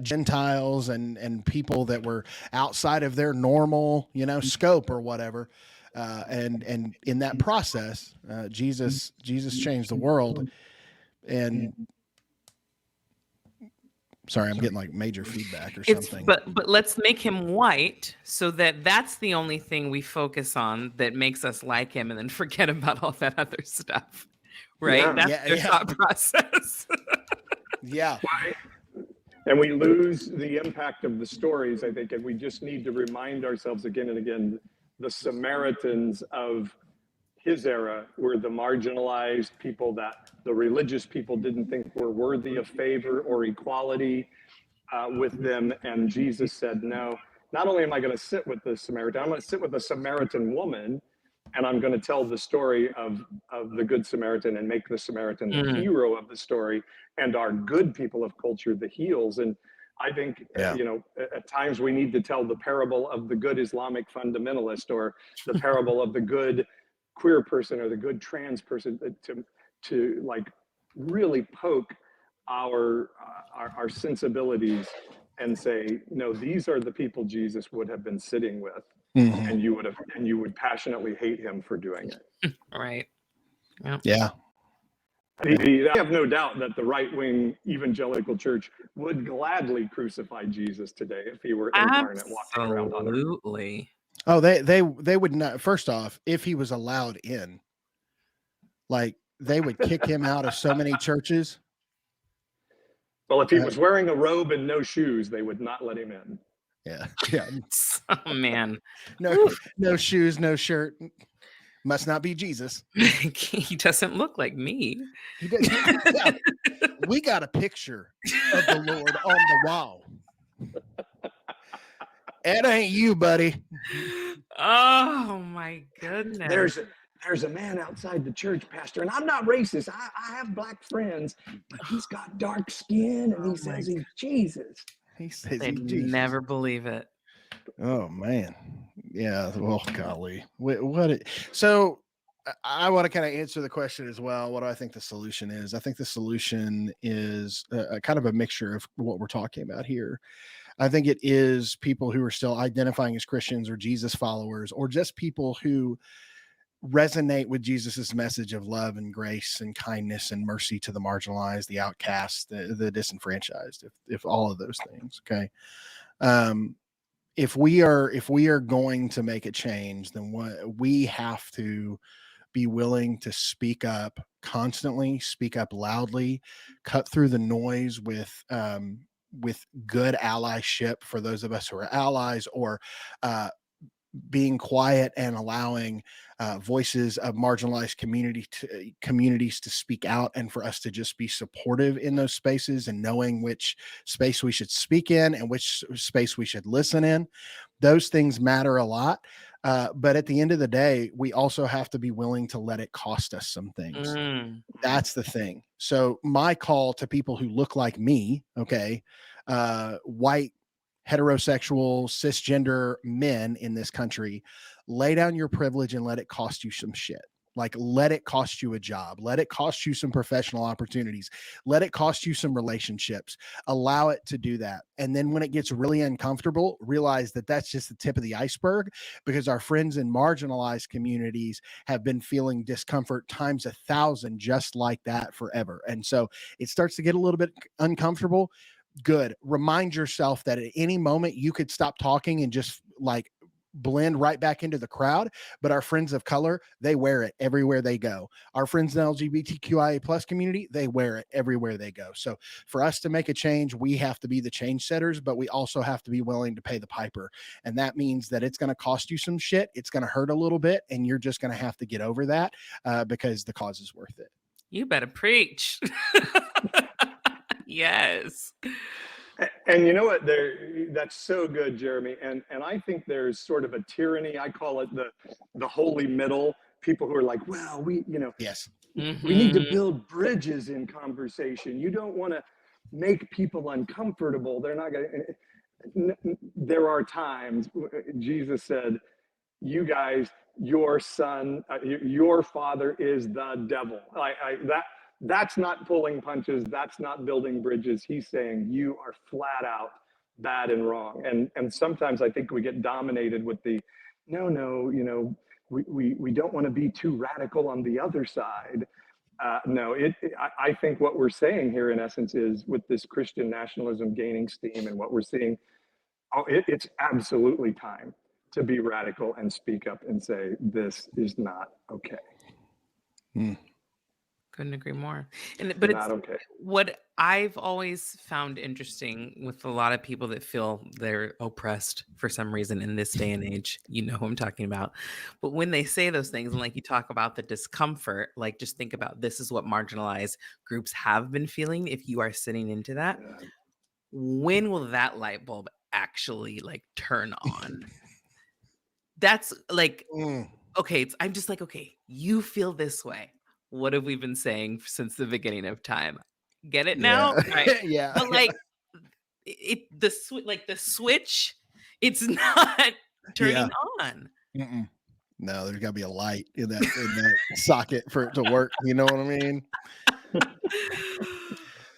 Gentiles and people that were outside of their normal, you know, scope or whatever. And in that process, Jesus changed the world. And sorry, I'm getting like major feedback or something. But let's make him white, so that's the only thing we focus on that makes us like him, and then forget about all that other stuff. Right? Yeah. That's their thought process. Yeah. And we lose the impact of the stories, I think, and we just need to remind ourselves again and again, the Samaritans of his era were the marginalized people that the religious people didn't think were worthy of favor or equality with them. And Jesus said, no, not only am I going to sit with the Samaritan, I'm going to sit with a Samaritan woman, and I'm going to tell the story of the Good Samaritan and make the Samaritan the hero of the story, and our good people of culture the heels. And I think, you know, at times we need to tell the parable of the good Islamic fundamentalist, or the parable of the good queer person, or the good trans person, to like really poke our sensibilities and say, no, these are the people Jesus would have been sitting with. Mm-hmm. And you would passionately hate him for doing it. Right. Yeah. I have no doubt that the right-wing evangelical church would gladly crucify Jesus today if he were incarnate, walking around on earth. Absolutely. Oh, they would not. First off, if he was allowed in, like they would kick him out of so many churches. Well, if he was wearing a robe and no shoes, they would not let him in. Yeah. Yeah. Oh, man. No shoes, no shirt. Must not be Jesus. He doesn't look like me. He does. Yeah. We got a picture of the Lord on the wall. It ain't you, buddy. Oh my goodness. there's a man outside the church, pastor, and I'm not racist. I have black friends, but he's got dark skin and he says he's Jesus. He says They'd he's Jesus. never believe it. Oh man, yeah. Well, golly, so I want to kind of answer the question as well. What do I think the solution is? I think the solution is a kind of a mixture of what we're talking about here. I think it is people who are still identifying as Christians or Jesus followers, or just people who resonate with Jesus's message of love and grace and kindness and mercy to the marginalized, the outcast, the disenfranchised, if all of those things. Okay. If we are going to make a change, then what we have to be willing to speak up constantly, speak up loudly, cut through the noise with good allyship for those of us who are allies, or being quiet and allowing voices of marginalized communities to speak out, and for us to just be supportive in those spaces and knowing which space we should speak in and which space we should listen in. Those things matter a lot. But at the end of the day, we also have to be willing to let it cost us some things. That's the thing. So my call to people who look like me, okay, white, heterosexual, cisgender men in this country, lay down your privilege and let it cost you some shit. Like, let it cost you a job. Let it cost you some professional opportunities. Let it cost you some relationships. Allow it to do that. And then when it gets really uncomfortable, realize that that's just the tip of the iceberg, because our friends in marginalized communities have been feeling discomfort times 1,000 just like that forever. And so it starts to get a little bit uncomfortable. Good. Remind yourself that at any moment you could stop talking and just like blend right back into the crowd. But our friends of color, they wear it everywhere they go. Our friends in the LGBTQIA plus community, they wear it everywhere they go. So for us to make a change, we have to be the change setters, but we also have to be willing to pay the piper. And that means that it's going to cost you some shit. It's going to hurt a little bit, and you're just going to have to get over that because the cause is worth it. You better preach. Yes. And you know what? That's so good, Jeremy. And I think there's sort of a tyranny. I call it the holy middle. People who are like, well, Yes, we need to build bridges in conversation. You don't want to make people uncomfortable. They're not going to. There are times Jesus said, you guys, your son, your father is the devil. That's not pulling punches. That's not building bridges. He's saying you are flat out bad and wrong. And sometimes I think we get dominated with the, no, we don't want to be too radical on the other side. I think what we're saying here in essence is, with this Christian nationalism gaining steam and what we're seeing, it's absolutely time to be radical and speak up and say, this is not okay. Couldn't agree more. But it's okay. What I've always found interesting with a lot of people that feel they're oppressed for some reason in this day and age, you know who I'm talking about. But when they say those things, and like you talk about the discomfort, like just think about, this is what marginalized groups have been feeling. If you are sitting into that, when will that light bulb actually like turn on? That's like, okay, I'm just like, okay, you feel this way. What have we been saying since the beginning of time? Get it now? Yeah. Right. Yeah. But like the switch, it's not turning on. Mm-mm. No, there's got to be a light in that socket for it to work. You know what I mean?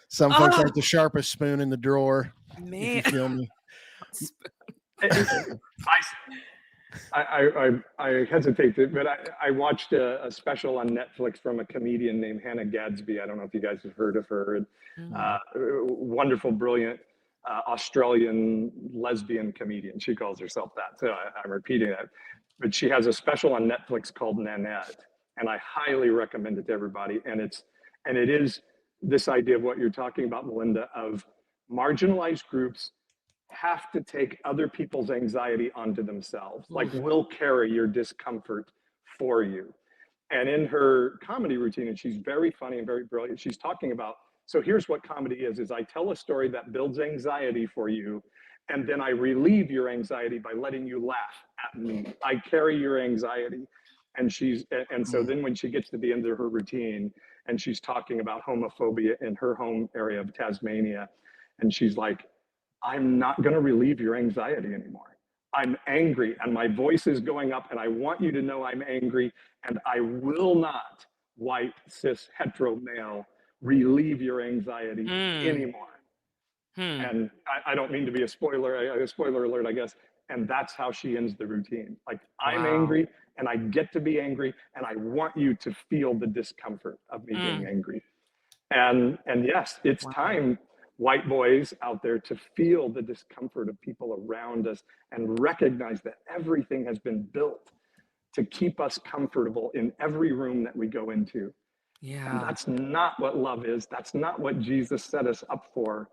Some folks aren't the sharpest spoon in the drawer. Man. If you feel me. I hesitate to, but I watched a special on Netflix from a comedian named Hannah Gadsby. I don't know if you guys have heard of her. Wonderful, brilliant Australian lesbian comedian. She calls herself that. So I'm repeating that. But she has a special on Netflix called Nanette, and I highly recommend it to everybody. And it is this idea of what you're talking about, Malynda, of marginalized groups have to take other people's anxiety onto themselves. Like, we'll carry your discomfort for you. And in her comedy routine, and she's very funny and very brilliant, she's talking about, so here's what comedy is I tell a story that builds anxiety for you, and then I relieve your anxiety by letting you laugh at me. I carry your anxiety. And so then when she gets to the end of her routine and she's talking about homophobia in her home area of Tasmania, and she's like, I'm not going to relieve your anxiety anymore. I'm angry and my voice is going up and I want you to know I'm angry, and I will not, white, cis, hetero male, relieve your anxiety anymore. And I don't mean to be a spoiler alert, I guess. And that's how she ends the routine. Like, I'm angry and I get to be angry and I want you to feel the discomfort of me being angry. And yes, it's time, white boys out there, to feel the discomfort of people around us and recognize that everything has been built to keep us comfortable in every room that we go into. Yeah. And that's not what love is. That's not what Jesus set us up for.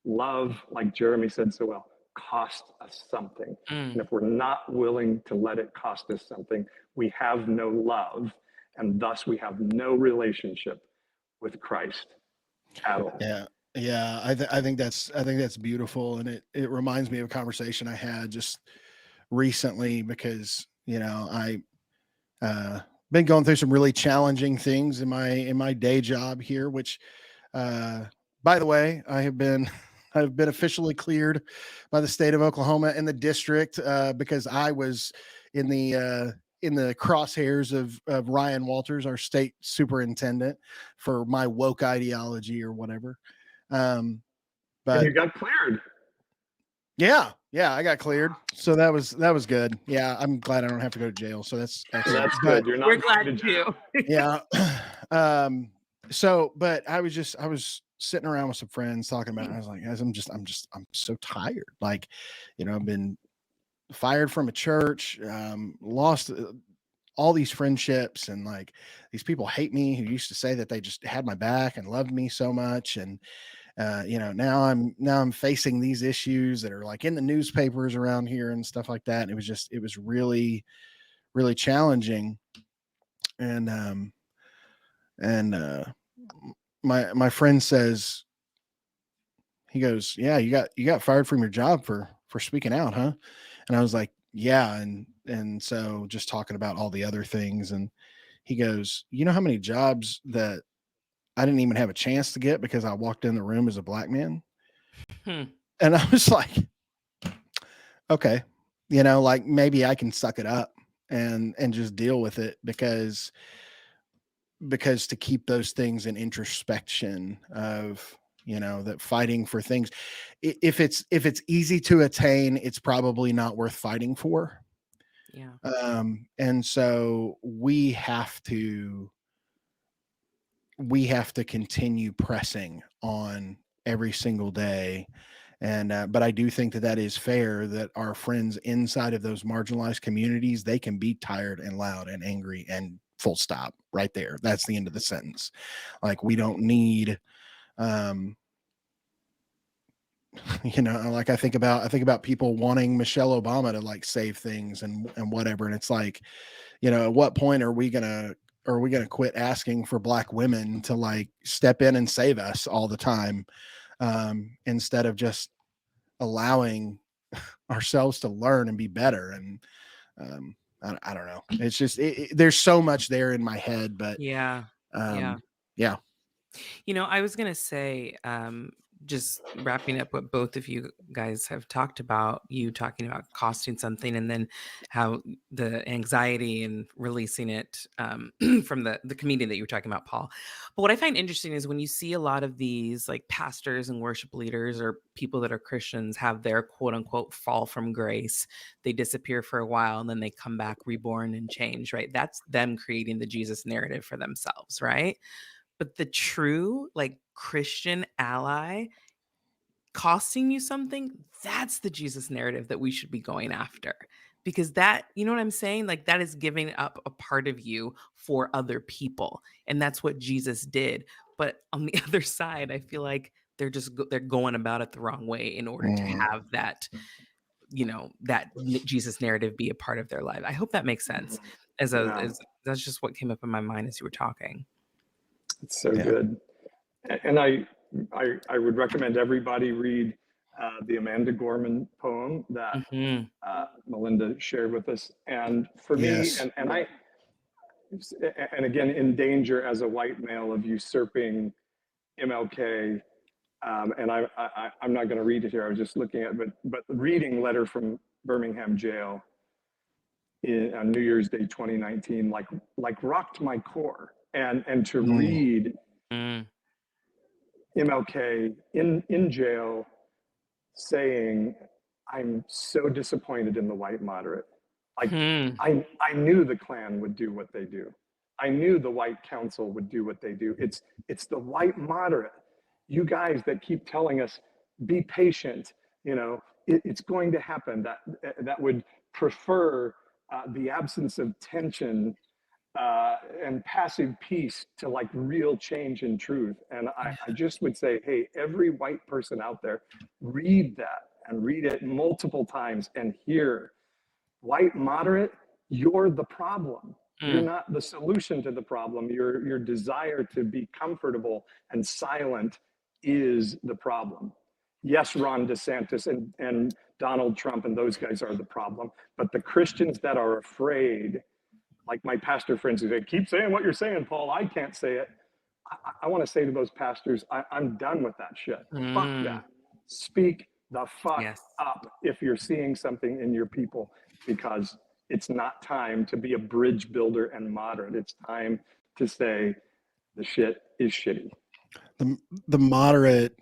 Love, like Jeremy said so well, costs us something. And if we're not willing to let it cost us something, we have no love, and thus we have no relationship with Christ at all. Yeah. I think that's beautiful, and it reminds me of a conversation I had just recently, because I been going through some really challenging things in my day job here, which by the way, I've been officially cleared by the state of Oklahoma and the district, because I was in the crosshairs of Ryan Walters, our state superintendent, for my woke ideology or whatever. And But you got cleared. Yeah, I got cleared, so that was good. Yeah, I'm glad I don't have to go to jail. So that's excellent. That's good. You're not We're going glad to jail. Yeah. So, but I was sitting around with some friends talking about it, and I was like, guys, I'm so tired. Like, I've been fired from a church, lost all these friendships, and like these people hate me who used to say that they just had my back and loved me so much. And now I'm facing these issues that are like in the newspapers around here and stuff like that. And it was really, really challenging. And my friend says, he goes, yeah, you got fired from your job for speaking out, huh? And I was like, yeah. And so just talking about all the other things. And he goes, you know how many jobs that I didn't even have a chance to get because I walked in the room as a black man? And I was like, okay, like maybe I can suck it up and just deal with it, because to keep those things in introspection of, that fighting for things, if it's easy to attain, it's probably not worth fighting for. Yeah. And so we have to continue pressing on every single day. And but I do think that is fair, that our friends inside of those marginalized communities, they can be tired and loud and angry, and full stop right there. That's the end of the sentence. Like, we don't need like I think about people wanting Michelle Obama to like save things and whatever, and it's like, at what point are we gonna quit asking for black women to like step in and save us all the time, instead of just allowing ourselves to learn and be better? And I don't know. It's just there's so much there in my head, but Yeah. yeah. I was going to say, just wrapping up what both of you guys have talked about, you talking about costing something, and then how the anxiety and releasing it from the comedian that you were talking about, Paul. But what I find interesting is when you see a lot of these like pastors and worship leaders or people that are Christians have their quote unquote fall from grace, they disappear for a while and then they come back reborn and change, right? That's them creating the Jesus narrative for themselves, right? But the true like Christian ally costing you something, that's the Jesus narrative that we should be going after. Because that, you know what I'm saying? Like, that is giving up a part of you for other people. And that's what Jesus did. But on the other side, I feel like they're going about it the wrong way in order to have that, Jesus narrative be a part of their life. I hope that makes sense. As that's just what came up in my mind as you were talking. It's so good. And I would recommend everybody read the Amanda Gorman poem that Malynda shared with us. And for me, and and again, in danger as a white male of usurping MLK. And I'm not going to read it here. I was just looking at, but reading letter from Birmingham jail on New Year's Day 2019, like rocked my core. And to read MLK in jail saying, "I'm so disappointed in the white moderate. Like I knew the Klan would do what they do. I knew the white council would do what they do. It's the white moderate. You guys that keep telling us, be patient, it's going to happen. That would prefer the absence of tension and passive peace to like real change in truth." And I just would say, hey, every white person out there, read that and read it multiple times and hear, white moderate, you're the problem. You're not the solution to the problem. Your desire to be comfortable and silent is the problem. Yes, Ron DeSantis and Donald Trump and those guys are the problem, but the Christians that are afraid, like my pastor friends who say, keep saying what you're saying, Paul, I can't say it. I want to say to those pastors, I'm done with that shit. Fuck that. Speak the fuck up if you're seeing something in your people, because it's not time to be a bridge builder and moderate. It's time to say the shit is shitty. The moderate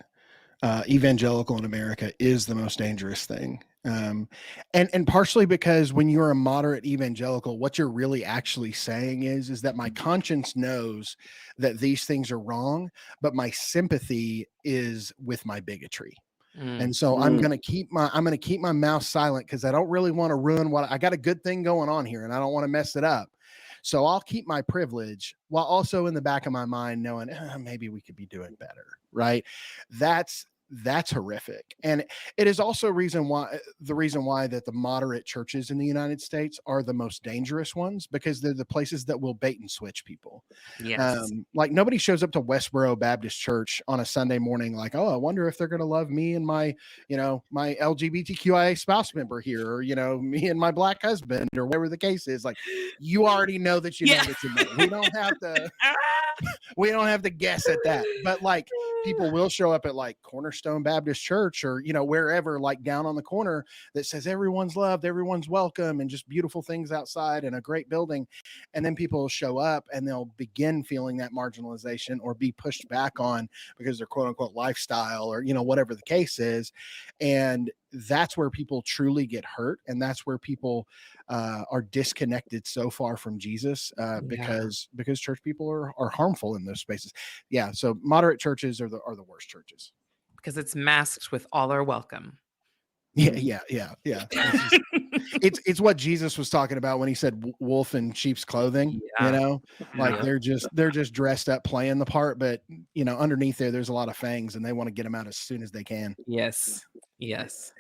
evangelical in America is the most dangerous thing. And partially because when you're a moderate evangelical, what you're really actually saying is that my conscience knows that these things are wrong, but my sympathy is with my bigotry. And so I'm going to keep my mouth silent because I don't really want to ruin I got a good thing going on here and I don't want to mess it up. So I'll keep my privilege while also in the back of my mind knowing maybe we could be doing better. Right. That's horrific. And it is also the reason why that the moderate churches in the United States are the most dangerous ones, because they're the places that will bait and switch people. Yes. Like nobody shows up to Westboro Baptist Church on a Sunday morning like, oh, I wonder if they're going to love me and my LGBTQIA spouse member here, or, me and my black husband, or whatever the case is. Like, you already know that you know that you know. We don't have to guess at that. But like, people will show up at like Cornerstone Baptist Church or, wherever, like down on the corner, that says everyone's loved, everyone's welcome, and just beautiful things outside and a great building. And then people will show up and they'll begin feeling that marginalization or be pushed back on because their quote unquote lifestyle or, whatever the case is. And that's where people truly get hurt. And that's where people are disconnected so far from Jesus because church people are harmful in those spaces. Yeah. So moderate churches are the worst churches. Because it's masked with all our welcome. Yeah. It's what Jesus was talking about when he said wolf in sheep's clothing, like they're just dressed up playing the part, but underneath there's a lot of fangs and they want to get them out as soon as they can. Yes.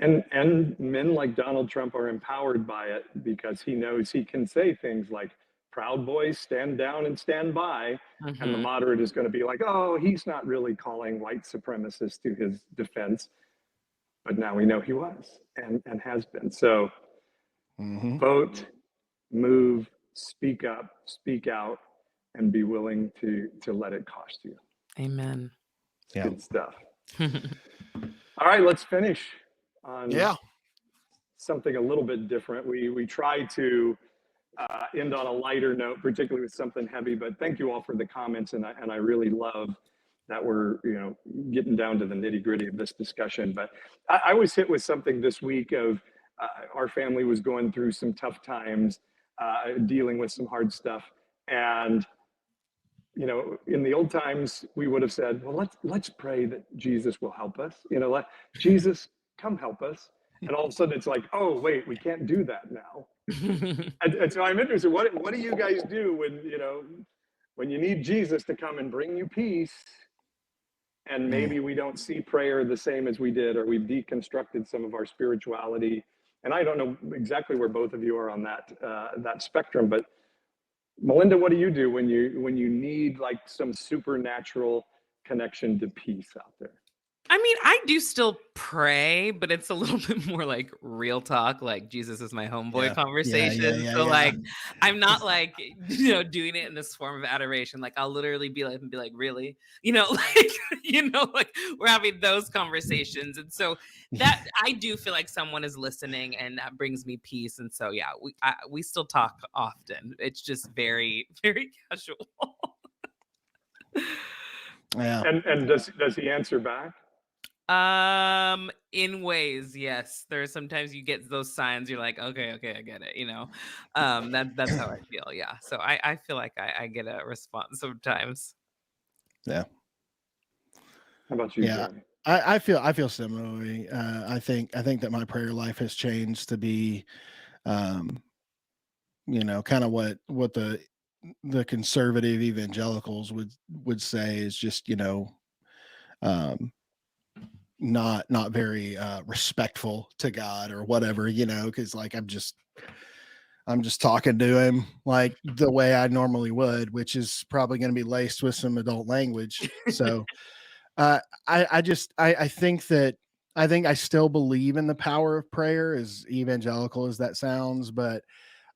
And men like Donald Trump are empowered by it because he knows he can say things like, Proud Boys, stand down and stand by. And the moderate is going to be like, oh, he's not really calling white supremacists to his defense. But now we know he was and has been. So vote, move, speak up, speak out, and be willing to let it cost you. Amen. Good stuff. All right, let's finish on something a little bit different. We try to end on a lighter note, particularly with something heavy, but thank you all for the comments. And I really love that we're, getting down to the nitty gritty of this discussion. But I was hit with something this week of our family was going through some tough times, dealing with some hard stuff. And, in the old times, we would have said, well, let's pray that Jesus will help us. Let Jesus come help us. And all of a sudden it's like, oh, wait, we can't do that now. and so I'm interested, what do you guys do when you need Jesus to come and bring you peace? And maybe we don't see prayer the same as we did, or we've deconstructed some of our spirituality. And I don't know exactly where both of you are on that spectrum, but Malynda, what do you do when you need like some supernatural connection to peace out there? I mean, I do still pray, but it's a little bit more like real talk, like Jesus is my homeboy conversation. So like, I'm not like, doing it in this form of adoration. Like I'll literally be like, really, like, like we're having those conversations. And so that I do feel like someone is listening, and that brings me peace. And so, yeah, we still talk often. It's just very, very casual. Yeah. And does he answer back? In ways, yes. There's sometimes you get those signs. You're like, okay, I get it. That's how I feel. Yeah. So I feel like I get a response sometimes. Yeah. How about you, Yeah. Jeremy? I feel similarly. I think that my prayer life has changed to be, kind of what the conservative evangelicals would say is just, um, not very respectful to God or whatever, because like I'm just talking to him like the way I normally would, which is probably going to be laced with some adult language. So I think that I still believe in the power of prayer, as evangelical as that sounds, but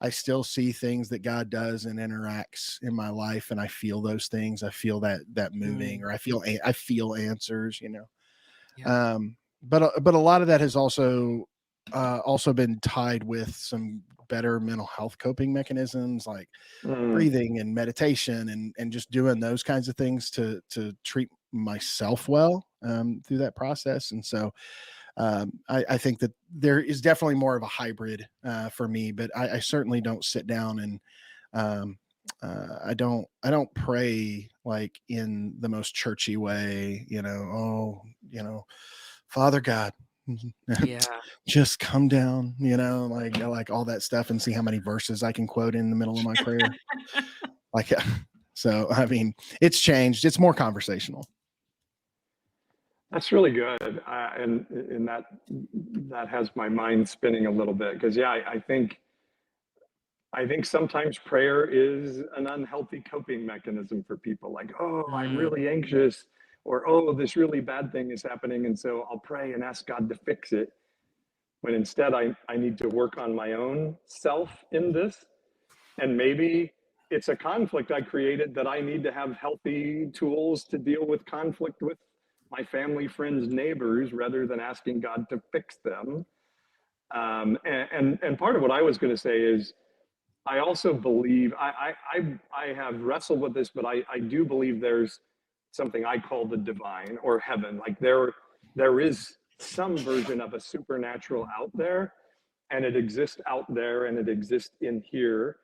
I still see things that God does and interacts in my life, and I feel those things. I feel that moving, or I feel answers, Yeah. But a lot of that has also been tied with some better mental health coping mechanisms like breathing and meditation and just doing those kinds of things to treat myself well through that process. And so I think that there is definitely more of a hybrid for me, but I certainly don't sit down and I don't pray like in the most churchy way, Father God, Yeah. just come down, like all that stuff, and see how many verses I can quote in the middle of my prayer. Like, so, I mean, it's changed. It's more conversational. That's really good, and that has my mind spinning a little bit because I think sometimes prayer is an unhealthy coping mechanism for people. Like, oh, I'm really anxious, or oh, this really bad thing is happening, and so I'll pray and ask God to fix it. When instead I need to work on my own self in this, and maybe it's a conflict I created that I need to have healthy tools to deal with conflict with my family, friends, neighbors, rather than asking God to fix them. And part of what I was going to say is, I also believe I have wrestled with this, but I do believe there's something I call the divine or heaven. Like there is some version of a supernatural out there, and it exists out there, and it exists in here,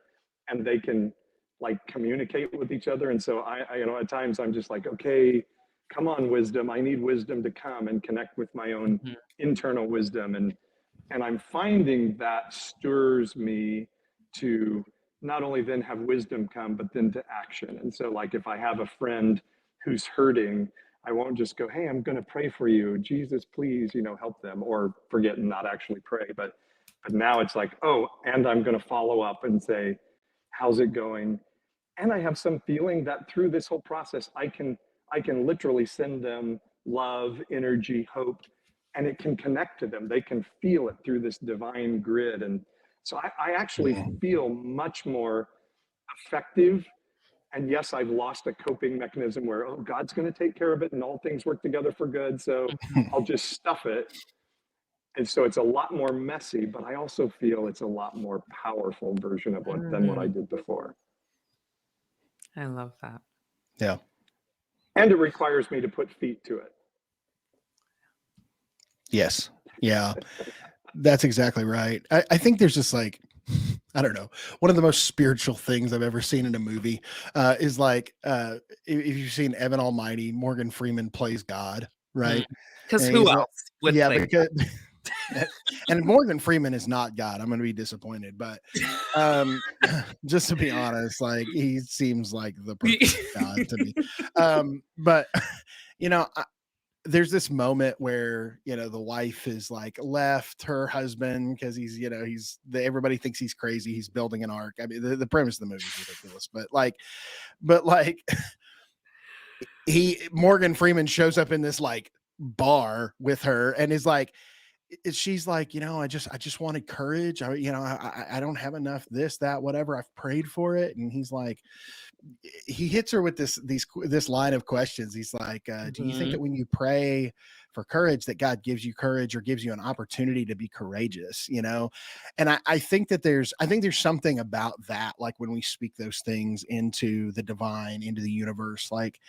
and they can like communicate with each other. And so I at times I'm just like, okay, come on, wisdom. I need wisdom to come and connect with my own internal wisdom. And I'm finding that stirs me to not only then have wisdom come, but then to action. And so like if I have a friend who's hurting, I won't just go, hey, I'm going to pray for you. Jesus, please, help them, or forget and not actually pray. But now it's like, oh, and I'm going to follow up and say, how's it going? And I have some feeling that through this whole process, I can literally send them love, energy, hope, and it can connect to them. They can feel it through this divine grid. And so I actually feel much more effective. And yes, I've lost a coping mechanism where, oh, God's going to take care of it and all things work together for good. So I'll just stuff it. And so it's a lot more messy, but I also feel it's a lot more powerful version of than what I did before. I love that. Yeah. And it requires me to put feet to it. Yes. Yeah. That's exactly right. I think there's just like, I don't know, one of the most spiritual things I've ever seen in a movie is like, if you've seen Evan Almighty, Morgan Freeman plays God, right? Because who else would play because and Morgan Freeman is not God. I'm going to be disappointed, but just to be honest, like he seems like the perfect God to me. But there's this moment where the wife is like left her husband because he's everybody thinks he's crazy. He's building an ark. I mean, the premise of the movie is ridiculous, but Morgan Freeman shows up in this like bar with her and is like, she's like, I just wanted courage. I don't have enough this, that, whatever. I've prayed for it. And he's like, he hits her with this line of questions. He's like, do you think that when you pray for courage, that God gives you courage or gives you an opportunity to be courageous, And I think there's something about that. Like when we speak those things into the divine, into the universe, like,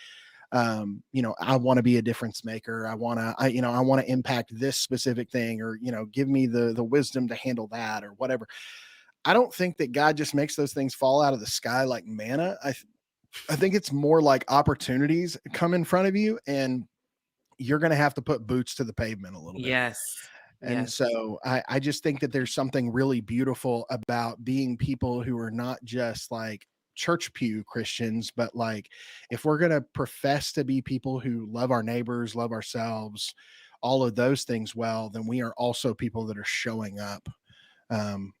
I want to be a difference maker. I want to impact this specific thing, or, give me the wisdom to handle that or whatever. I don't think that God just makes those things fall out of the sky like manna. I think it's more like opportunities come in front of you and you're going to have to put boots to the pavement a little bit. Yes. And so I just think that there's something really beautiful about being people who are not just like church pew Christians, but like, if we're going to profess to be people who love our neighbors, love ourselves, all of those things, well, then we are also people that are showing up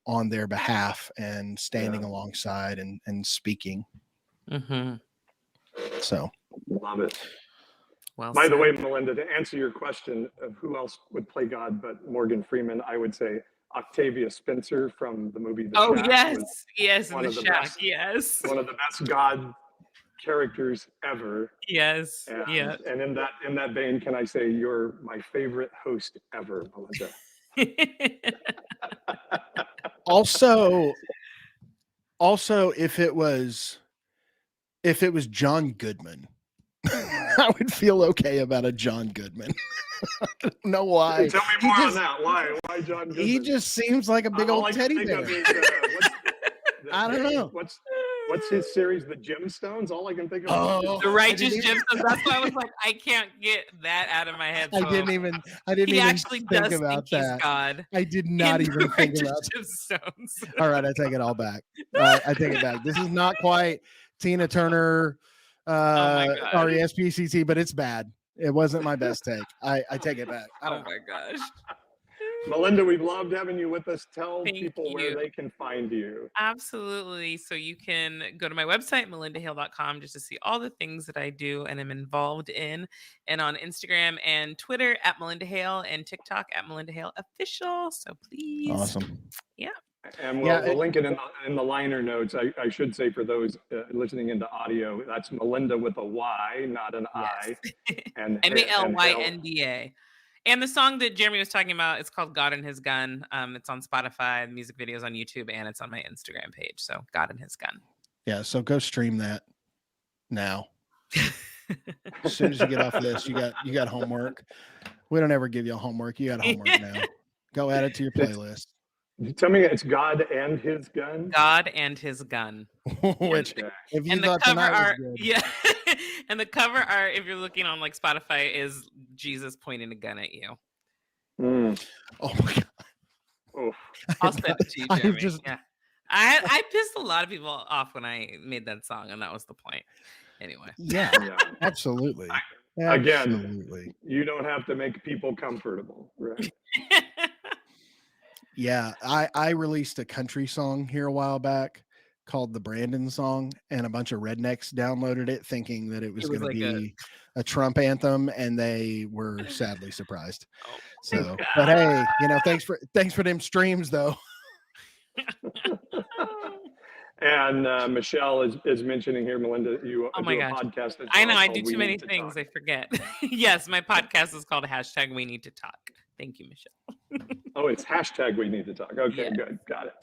on their behalf and standing alongside and speaking. So love it. Well, by the way, Malynda, to answer your question of who else would play God but Morgan Freeman, I would say Octavia Spencer from the movie The Shack. Yes, one of the best, one of the best God characters ever. Yes, and in that vein, can I say you're my favorite host ever, Malynda? Also, if it was John Goodman, I would feel okay about a John Goodman. I don't know why. Tell me more on that. Why John Goodman? He just seems like a big old teddy bear. I don't know. What's his series, The Gemstones? All I can think of. Oh, The Righteous Gemstones. That's why I was like, I can't get that out of my head. So I didn't even he actually think does about think that. He's God. I did not even think about Gemstones. All right, I take it all back. I take it back. This is not quite Tina Turner, RESPCT, but it's bad. It wasn't my best take. I take it back. Oh my gosh. Malynda, we've loved having you with us. Tell Thank people you. where they can find you. Absolutely. So you can go to my website, MalyndaHale.com, just to see all the things that I do and am involved in. And on Instagram and Twitter at Malynda Hale and TikTok at Malynda Hale Official. So please. Awesome. Yeah. And we'll link it in the liner notes. I should say for those listening into audio, that's Malynda with a Y, not an I. And Malynda. And the song that Jeremy was talking about, it's called God and His Gun. It's on Spotify, the music videos on YouTube, and it's on my Instagram page. So God and His Gun. Yeah, so go stream that now. As soon as you get off this, you got homework. We don't ever give you homework. You got homework now. Go add it to your playlist. Tell me it's God and His Gun? God and His Gun. Which, if you and thought the cover art, was good. yeah. And the cover art, if you're looking on like Spotify, is Jesus pointing a gun at you. Oh my God. Oh. I'll send it to you, Jeremy. Yeah. I pissed a lot of people off when I made that song, and that was the point. Anyway. Yeah. Absolutely. Again, you don't have to make people comfortable, right? Yeah, I released a country song here a while back called the Brandon Song, and a bunch of rednecks downloaded it thinking that it was going to be a Trump anthem, and they were sadly surprised. So, but hey, thanks for them streams though. And Michelle is mentioning here, Malynda, you do a podcast. I know, I do too many things. I forget. Yes, my podcast is called #We Need to Talk. Thank you, Michelle. Oh, it's #We Need to Talk. Okay, good. Got it.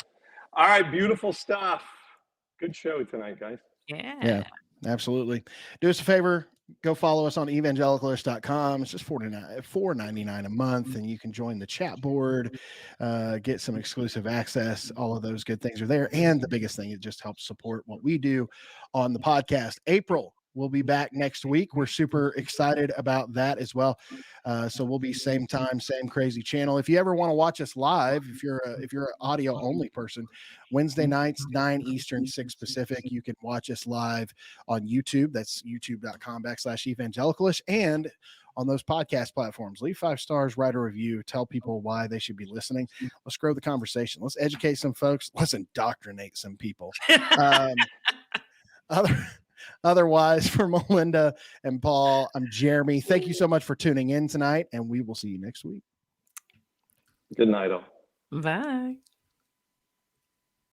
All right, beautiful stuff. Good show tonight, guys. Yeah, absolutely. Do us a favor. Go follow us on evangelicalish.com. It's just $4.99 a month, and you can join the chat board, get some exclusive access. All of those good things are there. And the biggest thing, it just helps support what we do on the podcast. April will be back next week. We're super excited about that as well. So we'll be same time, same crazy channel. If you ever want to watch us live, if you're an audio only person, Wednesday nights, 9 Eastern, 6 Pacific, you can watch us live on YouTube. That's youtube.com/evangelicalish, and on those podcast platforms. Leave 5 stars, write a review, tell people why they should be listening. Let's grow the conversation. Let's educate some folks. Let's indoctrinate some people. Otherwise, for Malynda and Paul, I'm Jeremy. Thank you so much for tuning in tonight, and we will see you next week. Good night, all. Bye.